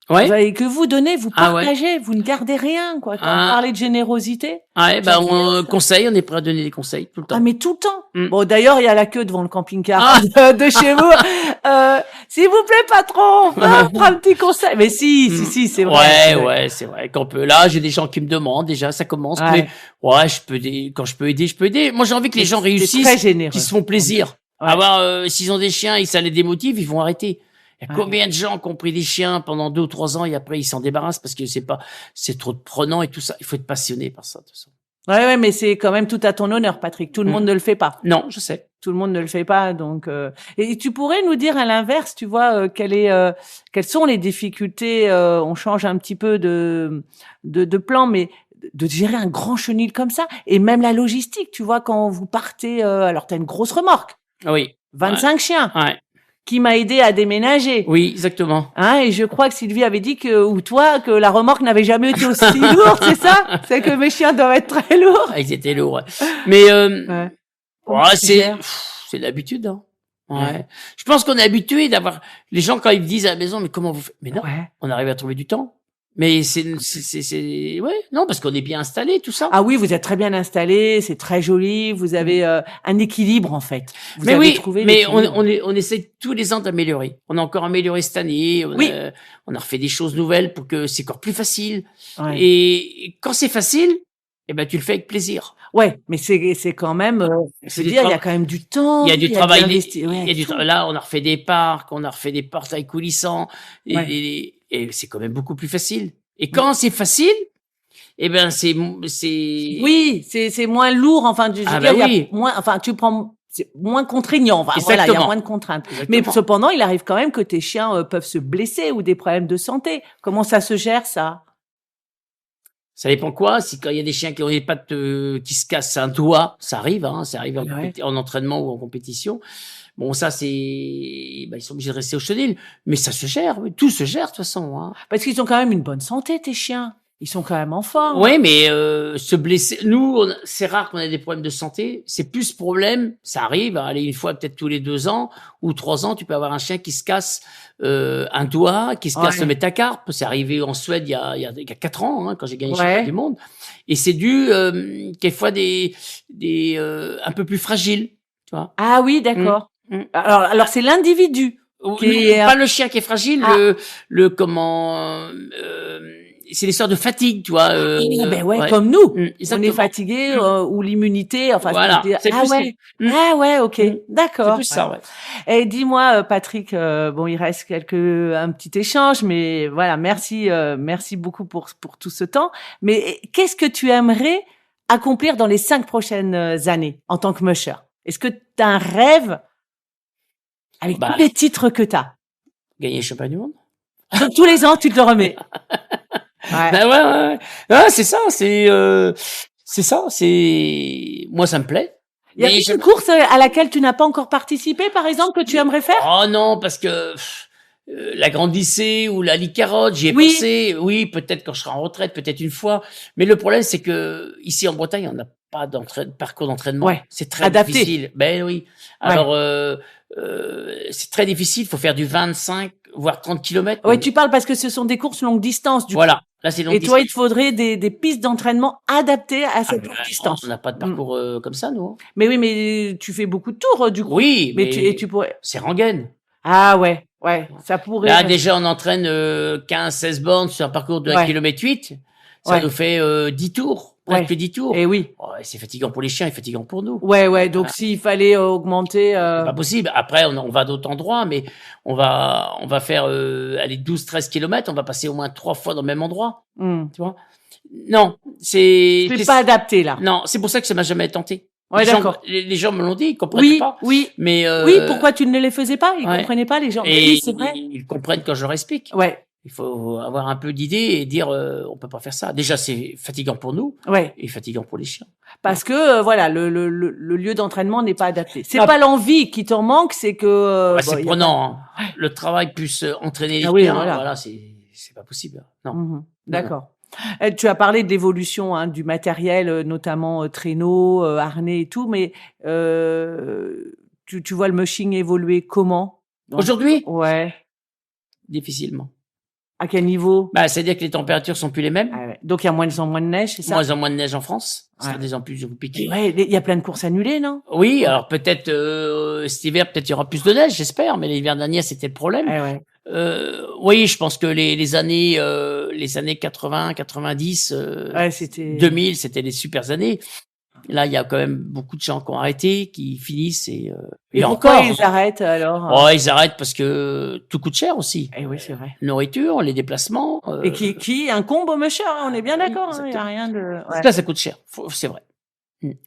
Ouais. Et que vous donnez, vous partagez, vous ne gardez rien, quoi. Quand vous parlez de générosité. Ouais, on conseille, on est prêt à donner des conseils tout le temps. Ah, mais tout le temps. Bon, d'ailleurs, il y a la queue devant le camping-car de chez vous. S'il vous plaît, patron, prends un petit conseil. Mais si, c'est vrai. Ouais, c'est vrai qu'on peut. Là, j'ai des gens qui me demandent, déjà, ça commence. Mais, ouais, quand je peux aider, je peux aider. Moi, j'ai envie que les gens réussissent, qu'ils se font plaisir. S'ils ont des chiens et ça les démotive, ils vont arrêter. Il y a combien de gens qui ont pris des chiens pendant 2 ou 3 ans et après ils s'en débarrassent parce que c'est trop prenant et tout ça. Il faut être passionné par ça, de toute façon. Ouais, mais c'est quand même tout à ton honneur, Patrick. Tout le monde ne le fait pas. Non, je sais. Tout le monde ne le fait pas, donc. Et tu pourrais nous dire à l'inverse, tu vois, quelles sont les difficultés. On change un petit peu de plan, mais de gérer un grand chenil comme ça, et même la logistique, tu vois, quand vous partez. Alors, t'as une grosse remorque. Oui. 25 chiens. Ouais. Qui m'a aidé à déménager. Oui, exactement. Hein, et je crois que Sylvie avait dit que la remorque n'avait jamais été aussi lourde, c'est ça? C'est que mes chiens doivent être très lourds. Ah, ils étaient lourds. Mais c'est l'habitude. Hein. Ouais. Je pense qu'on est habitué d'avoir les gens quand ils disent à la maison, mais comment vous faites? Mais non, on arrive à trouver du temps. Mais non, parce qu'on est bien installé, tout ça. Ah oui, vous êtes très bien installé, c'est très joli, vous avez un équilibre en fait. Vous mais avez oui, trouvé mais on essaie tous les ans d'améliorer. On a encore amélioré cette année. On a refait des choses nouvelles pour que c'est encore plus facile. Ouais. Et quand c'est facile, tu le fais avec plaisir. Ouais, mais c'est quand même. Il y a quand même du temps. Il y a du travail. Là, on a refait des parcs, on a refait des portails coulissants. Et c'est quand même beaucoup plus facile. Et quand c'est facile, c'est oui, c'est moins lourd. Enfin, il y a moins. Enfin, c'est moins contraignant. Enfin, voilà, il y a moins de contraintes. Exactement. Mais cependant, il arrive quand même que tes chiens peuvent se blesser ou des problèmes de santé. Comment ça se gère, ça? Ça dépend quoi. Si quand il y a des chiens qui ont les pattes qui se cassent un doigt, ça arrive. Hein, ça arrive en entraînement ou en compétition. Bon, ça, ils sont obligés de rester au chenil. Mais ça se gère. Tout se gère, de toute façon. Hein. Parce qu'ils ont quand même une bonne santé, tes chiens. Ils sont quand même en forme. Oui, mais se blesser... Nous, c'est rare qu'on ait des problèmes de santé. C'est plus problème, ça arrive, allez, une fois peut-être tous les 2 ans ou 3 ans, tu peux avoir un chien qui se casse un doigt, qui se casse le métacarpe. C'est arrivé en Suède il y a 4 ans, hein, quand j'ai gagné le championnat du monde. Et c'est dû, quelquefois, des un peu plus fragiles. Tu vois. Ah oui, d'accord. Alors c'est l'individu. Pas le chien qui est fragile, c'est l'histoire de fatigue, tu vois. Comme nous. On est fatigué ou l'immunité. Enfin, voilà. Ok, d'accord. C'est plus ça, ouais. Et dis-moi, Patrick, il reste un petit échange, mais voilà, merci beaucoup pour tout ce temps. Mais qu'est-ce que tu aimerais accomplir dans les 5 prochaines années en tant que musher? Est-ce que tu as un rêve avec tous les titres que tu as? Gagner le championnat du monde. Donc, tous les ans, tu te le remets. Ouais. C'est ça, moi, ça me plaît. Il y a une course à laquelle tu n'as pas encore participé, par exemple, que tu aimerais faire? Oh non, parce que la Grande Lycée ou la Ligue Carotte, j'y ai pensé. Oui, peut-être quand je serai en retraite, peut-être une fois. Mais le problème, c'est que ici en Bretagne, on n'a pas parcours d'entraînement. Ouais. C'est très difficile. Ben oui. Alors, c'est très difficile. Il faut faire du 25, voire 30 kilomètres. Oui, tu parles parce que ce sont des courses longue distance. Voilà. Là, c'est longue Et toi, il te distance. faudrait des pistes d'entraînement adaptées à Ah, cette ben, longue on distance. n'a pas de Mmh. parcours comme ça, nous. Hein. Mais oui, mais tu fais beaucoup de tours, du coup. Oui, Mais tu mais pourrais. c'est rengaine. Ah ouais, ça pourrait. Là, déjà, on entraîne 15-16 bornes sur un parcours de 1 Ouais, km 8. Ça ouais, nous fait 10 tours, presque ouais. 10 tours. Et oui. Oh, c'est fatigant pour les chiens et fatigant pour nous. Ouais. Donc Ah, s'il fallait augmenter, c'est pas possible. Après, on va à d'autres endroits, mais on va faire aller 12-13 km. On va passer au moins 3 fois dans le même endroit. Tu vois? Non, c'est pas adapté là. non, c'est pour ça que ça m'a jamais tenté. Ouais, d'accord. Les gens me l'ont dit, ils comprenaient pas. Oui. Mais Oui, pourquoi tu ne les faisais pas? Ils ouais. comprenaient pas les gens. Mais Et oui, c'est vrai. ils comprennent quand je leur explique. Ouais, Il faut avoir un peu d'idée et dire on peut pas faire ça. Déjà, c'est fatigant pour nous ouais. et fatigant pour les chiens. Parce que voilà, le lieu d'entraînement n'est pas adapté. C'est Ah, pas l'envie qui t'en manque, c'est que ouais, bon, c'est il y a prenant. Hein. Le travail plus entraîner les Ah oui, chiens, voilà. voilà, c'est pas possible. Non. Mmh. D'accord. Tu as parlé de l'évolution du matériel, notamment traîneau, harnais et tout, mais tu vois le mushing évoluer comment? Aujourd'hui, Ouais. difficilement. À quel niveau? Bah, c'est-à-dire que les températures sont plus les mêmes. Ah ouais. Donc il y a moins de neige, c'est ça? Moins en moins de neige en France. Ça Ouais. sera des en plus compliqué. Ouais, il y a plein de courses annulées, non? Oui, alors peut-être cet hiver, peut-être il y aura plus de neige, j'espère. Mais l'hiver dernier, c'était le problème. Eh ouais. Oui, je pense que les années 80, 90, Ouais, c'était 2000, c'était des super années. Là, il y a quand même beaucoup de gens qui ont arrêté, qui finissent Et et pourquoi encore. ils arrêtent alors? Oh, ils arrêtent parce que tout coûte cher aussi. Eh oui, c'est vrai. Nourriture, les déplacements. Et qui incombe au musher, hein, on est bien oui, d'accord, hein, il y a exactement. rien de. Ouais. Ça, ça coûte cher. C'est vrai.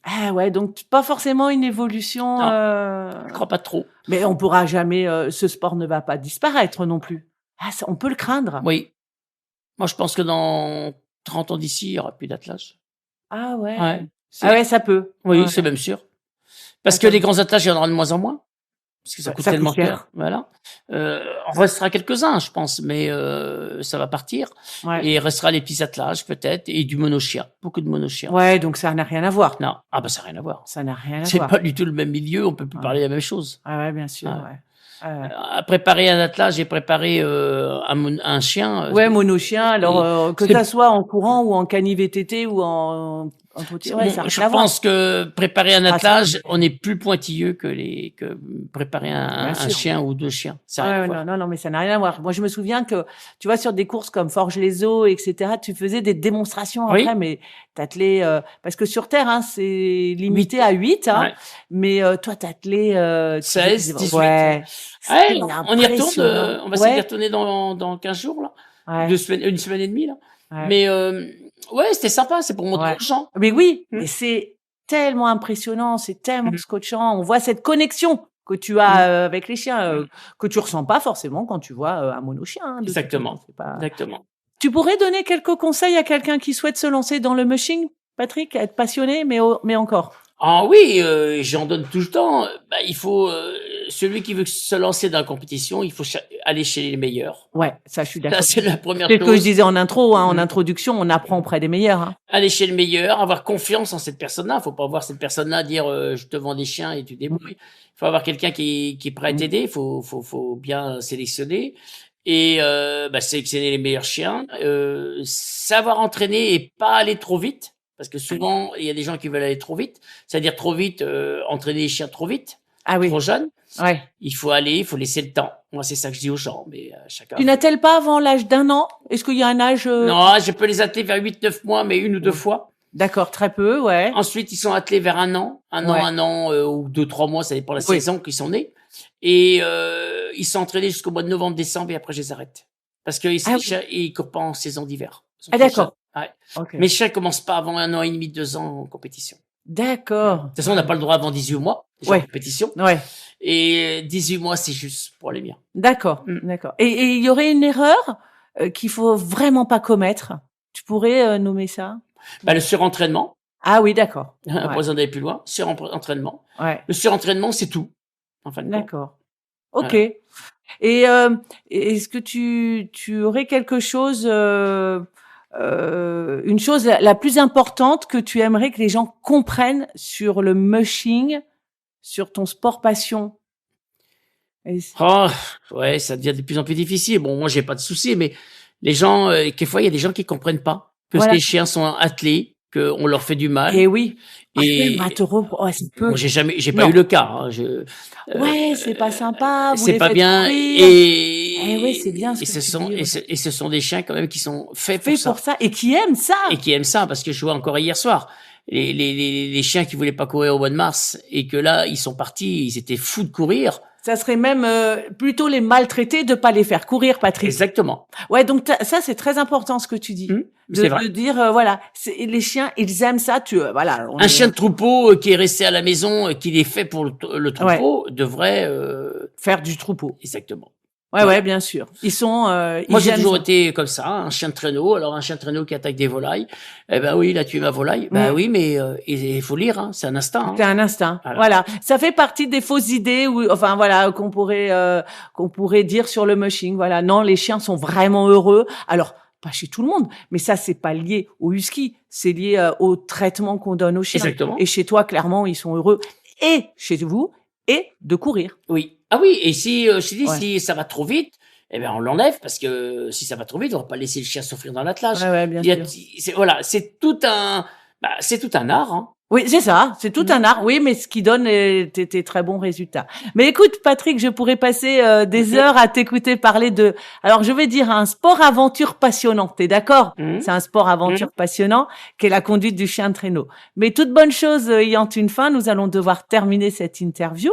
Ah ouais, donc pas forcément une évolution. Non, je crois pas trop. Mais on pourra jamais. Ce sport ne va pas disparaître non plus. Ah, on peut le craindre. Oui. Moi, je pense que dans 30 ans d'ici, il y aura plus d'attelage. Ah ouais. Ouais. Ah ouais, ça peut. Oui, Ouais. c'est même sûr. Parce que D'accord. les grands attaches, il y en aura de moins en moins. Parce que ça coûte Ça coûte tellement cher. cher. Voilà. On restera quelques-uns, je pense, mais ça va partir. Ouais. Et il restera les petits attelages, peut-être, et du monochien. Beaucoup de monochiens. Ouais, donc ça n'a rien à voir. Non. Ah, bah, ça n'a rien à voir. Ça n'a rien à C'est voir. pas du tout le même milieu, on peut plus parler de la même chose. Ah ouais, bien sûr. Ah. Ouais. Ah ouais. À préparer un attelage, j'ai préparé un chien. Ouais, monochien. Alors que c'est- ça soit en courant ou en cani-VTT ou en trottinette, ouais, Bon, ça n'a je rien à voir. pense que préparer un Ah, attelage, on est plus pointilleux que préparer Bien un sûr. chien ou deux chiens. Ça a rien à Ouais, voir. non, mais ça n'a rien à voir. Moi, je me souviens que, tu vois, sur des courses comme Forges-les-Eaux, etc., tu faisais des démonstrations Oui. après, mais t'attelais, parce que sur Terre, hein, c'est limité à 8, hein, Ouais. mais toi, t'attelais, 16, 18. Ouais. Ouais, C'était on y retourne, impressionnant. on va essayer d'y Ouais, retourner dans 15 jours, là. ouais, 2 semaines, une semaine et demie, là. ouais, Mais, ouais, c'était sympa, c'est pour montrer ouais. aux gens. Mais oui, Mm. mais c'est tellement impressionnant, c'est tellement Mm. scotchant. On voit cette connexion que tu as avec les chiens, que tu ressens pas forcément quand tu vois un monochien. Hein, de toute Exactement. façon, c'est pas... Exactement. Tu pourrais donner quelques conseils à quelqu'un qui souhaite se lancer dans le mushing, Patrick, être passionné, mais encore. Ah oui, j'en donne tout le temps. Bah, il faut, celui qui veut se lancer dans la compétition, il faut aller chez les meilleurs. Ouais, ça, je suis d'accord. Ça, c'est la première C'est ce que je chose. disais en intro, hein, en introduction, on apprend auprès des meilleurs. Hein. Aller chez le meilleur, avoir confiance en cette personne-là. Faut pas voir cette personne-là dire je te vends des chiens et tu débrouilles. Il faut avoir quelqu'un qui est prêt à t'aider. Il faut bien sélectionner et sélectionner les meilleurs chiens. Savoir entraîner et pas aller trop vite. Parce que souvent, il y a des gens qui veulent aller trop vite. C'est-à-dire trop vite, entraîner les chiens trop vite, Ah oui. trop jeunes. Ouais. Il faut laisser le temps. Moi, c'est ça que je dis aux gens, mais chacun. Tu n'attelles pas avant l'âge d'1 an? Est-ce qu'il y a un âge Non, je peux les atteler vers 8-9 mois, mais une ou deux fois. D'accord, très peu, ouais. Ensuite, ils sont attelés vers un an, ou 2-3 mois, ça dépend de la Oui. saison qu'ils sont nés. Et ils sont entraînés jusqu'au mois de novembre, décembre, et après je les arrête. Parce que ils courent pas en saison d'hiver. Ils sont Ah trop d'accord. jeunes. Ouais. Okay. Mes chiens commencent pas avant 1 an et demi, 2 ans en compétition. D'accord. De toute façon, on n'a pas le droit avant 18 mois, déjà en compétition. Ouais. Et 18 mois, c'est juste pour les miens. D'accord, d'accord. Et il y aurait une erreur qu'il faut vraiment pas commettre. Tu pourrais nommer ça? Le surentraînement. Ah oui, d'accord. Après, vous en allez plus loin. Surentraînement. Ouais. Le surentraînement, c'est tout. En fin de compte. D'accord. Ok. Voilà. Et est-ce que tu aurais quelque chose, une chose la plus importante que tu aimerais que les gens comprennent sur le mushing, sur ton sport passion? Oh, ouais, ça devient de plus en plus difficile. Bon, moi, j'ai pas de soucis, mais Les gens, quelquefois, il y a des gens qui comprennent pas que Voilà. ces chiens sont attelés, qu'on leur fait du mal. Et oui. Et C'est peu. bon, j'ai pas eu le cas. Hein. Ouais, c'est pas sympa. Vous C'est les pas faites bien. courir. Et ouais, c'est bien ce et que ce tu sont dis, ouais. et ce sont des chiens quand même qui sont faits Fait pour ça et qui aiment ça. et qui aiment ça, parce que je vois encore hier soir les chiens qui voulaient pas courir au mois de mars et que là ils sont partis, ils étaient fous de courir. Ça serait même plutôt les maltraiter de pas les faire courir, Patrick. Exactement. Ouais, donc ça c'est très important ce que tu dis. C'est vrai. De dire voilà, les chiens ils aiment ça. Voilà. Un chien de troupeau qui est resté à la maison, qui est fait pour le troupeau, devrait faire du troupeau. Exactement. Ouais, bien sûr. Ils sont. Moi, j'ai toujours été comme ça, un chien de traîneau. Alors, un chien de traîneau qui attaque des volailles. Eh ben oui, il a tué ma volaille. Ben oui, mais il faut lire, hein, c'est un instinct. Hein. C'est un instinct. Voilà. Ça fait partie des fausses idées qu'on pourrait dire sur le mushing. Voilà. Non, les chiens sont vraiment heureux. Alors, pas chez tout le monde, mais ça, c'est pas lié au husky. C'est lié au traitement qu'on donne aux chiens. Exactement. Et chez toi, clairement, ils sont heureux. Et chez vous, et de courir. Oui. Ah oui, et si si ça va trop vite, eh ben on l'enlève, parce que si ça va trop vite, on va pas laisser le chien souffrir dans l'attelage. Ouais, bien sûr. C'est tout un art. Hein. Oui, c'est ça, c'est tout un art. Oui, mais ce qui donne tes très bons résultats. Mais écoute, Patrick, je pourrais passer des heures à t'écouter parler de. Alors, je vais dire un sport aventure passionnant. T'es d'accord? C'est un sport aventure passionnant qu'est la conduite du chien de traîneau. Mais toute bonne chose ayant une fin, nous allons devoir terminer cette interview.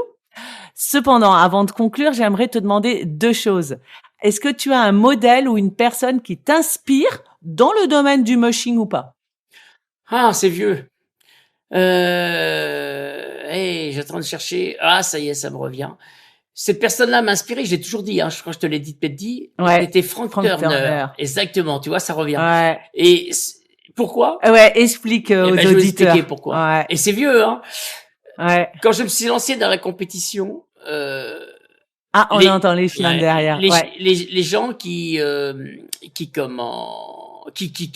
Cependant, avant de conclure, j'aimerais te demander 2 choses. Est-ce que tu as un modèle ou une personne qui t'inspire dans le domaine du mushing ou pas? Ah, c'est vieux. J'ai en train de chercher. Ah, ça y est, ça me revient. Cette personne-là m'a inspiré, je l'ai toujours dit, hein, je crois que je te l'ai dit. C'était Frank Turner. Exactement, tu vois, ça revient. Ouais. Et pourquoi? Ouais, explique aux auditeurs. Je vais expliquer pourquoi. Ouais. Et c'est vieux, hein. Ouais. Quand je me suis lancé dans la compétition, on entend les chiens derrière. Les gens qui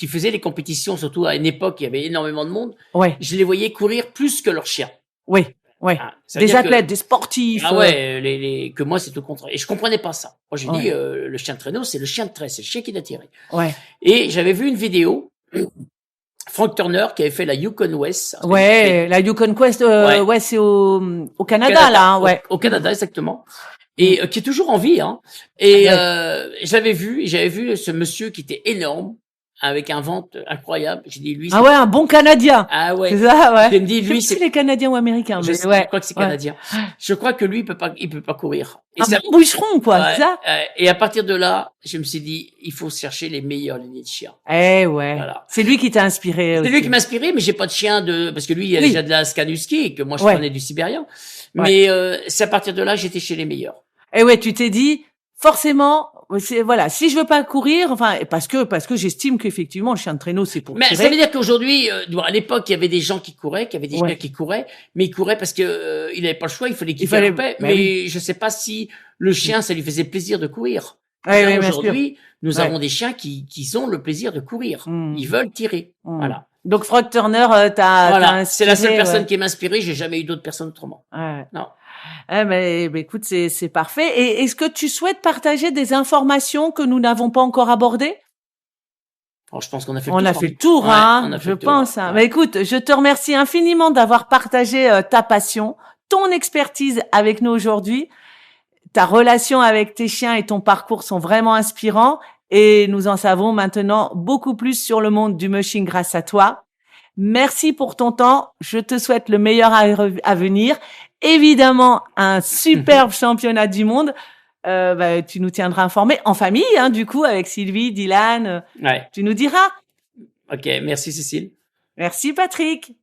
faisaient les compétitions, surtout à une époque, il y avait énormément de monde. Ouais. Je les voyais courir plus que leurs chiens. Oui. Ouais. Des athlètes, des sportifs. Ah ouais, que moi c'est tout le contraire. Et je comprenais pas ça. Moi j'ai dit le chien de traîneau, c'est le chien de trait, c'est le chien qui l'a tiré. Ouais. Et j'avais vu une vidéo. Frank Turner qui avait fait la Yukon West. La Yukon Quest, c'est au Canada, là, hein, ouais. Au Canada, exactement. Et qui est toujours en vie, hein. Et j'avais vu ce monsieur qui était énorme, avec un ventre incroyable. J'ai dit lui. Un bon Canadien. Ah ouais. C'est ça, ouais. Je me dis lui, c'est les Canadiens ou Américains. Je crois que c'est Canadien. Je crois que lui il peut pas courir. Et boucheron, quoi, c'est ça. Et à partir de là, je me suis dit, il faut chercher les meilleures lignées de chiens. Voilà. C'est lui qui t'a inspiré. C'est lui qui m'a inspiré, mais j'ai pas de chien parce que lui, il a déjà de la Skanusky et que moi je prenais du sibérien. Mais c'est à partir de là, j'étais chez les meilleurs. Tu t'es dit, forcément, si je veux pas courir, parce que j'estime qu'effectivement le chien de traîneau c'est pour tirer. Mais ça veut dire qu'aujourd'hui, à l'époque, il y avait des gens qui couraient, qui avaient des chiens qui couraient, mais ils couraient parce que il avait pas le choix, il fallait qu'il fasse paix. Mais je sais pas si le chien ça lui faisait plaisir de courir. Aujourd'hui, nous avons des chiens qui ont le plaisir de courir. Ils veulent tirer. Voilà. Donc Frank Turner, c'est la seule personne qui m'a inspiré. J'ai jamais eu d'autres personnes autrement. Non. Mais écoute, c'est parfait. Et est-ce que tu souhaites partager des informations que nous n'avons pas encore abordées? Je pense qu'on a fait le tour. Je pense. Mais écoute, je te remercie infiniment d'avoir partagé ta passion, ton expertise avec nous aujourd'hui. Ta relation avec tes chiens et ton parcours sont vraiment inspirants et nous en savons maintenant beaucoup plus sur le monde du mushing grâce à toi. Merci pour ton temps. Je te souhaite le meilleur à venir. Évidemment, un superbe championnat du monde. Tu nous tiendras informés en famille, du coup, avec Sylvie, Dylan. Tu nous diras. Ok, merci Cécile. Merci Patrick.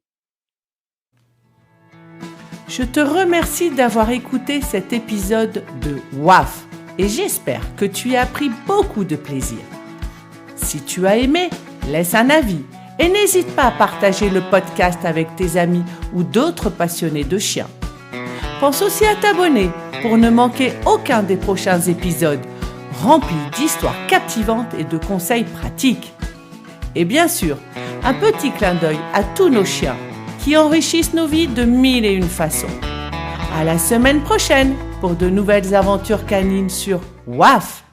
Je te remercie d'avoir écouté cet épisode de WAF et j'espère que tu as pris beaucoup de plaisir. Si tu as aimé, laisse un avis et n'hésite pas à partager le podcast avec tes amis ou d'autres passionnés de chiens. Pense aussi à t'abonner pour ne manquer aucun des prochains épisodes remplis d'histoires captivantes et de conseils pratiques. Et bien sûr, un petit clin d'œil à tous nos chiens qui enrichissent nos vies de 1001 façons. À la semaine prochaine pour de nouvelles aventures canines sur WAF.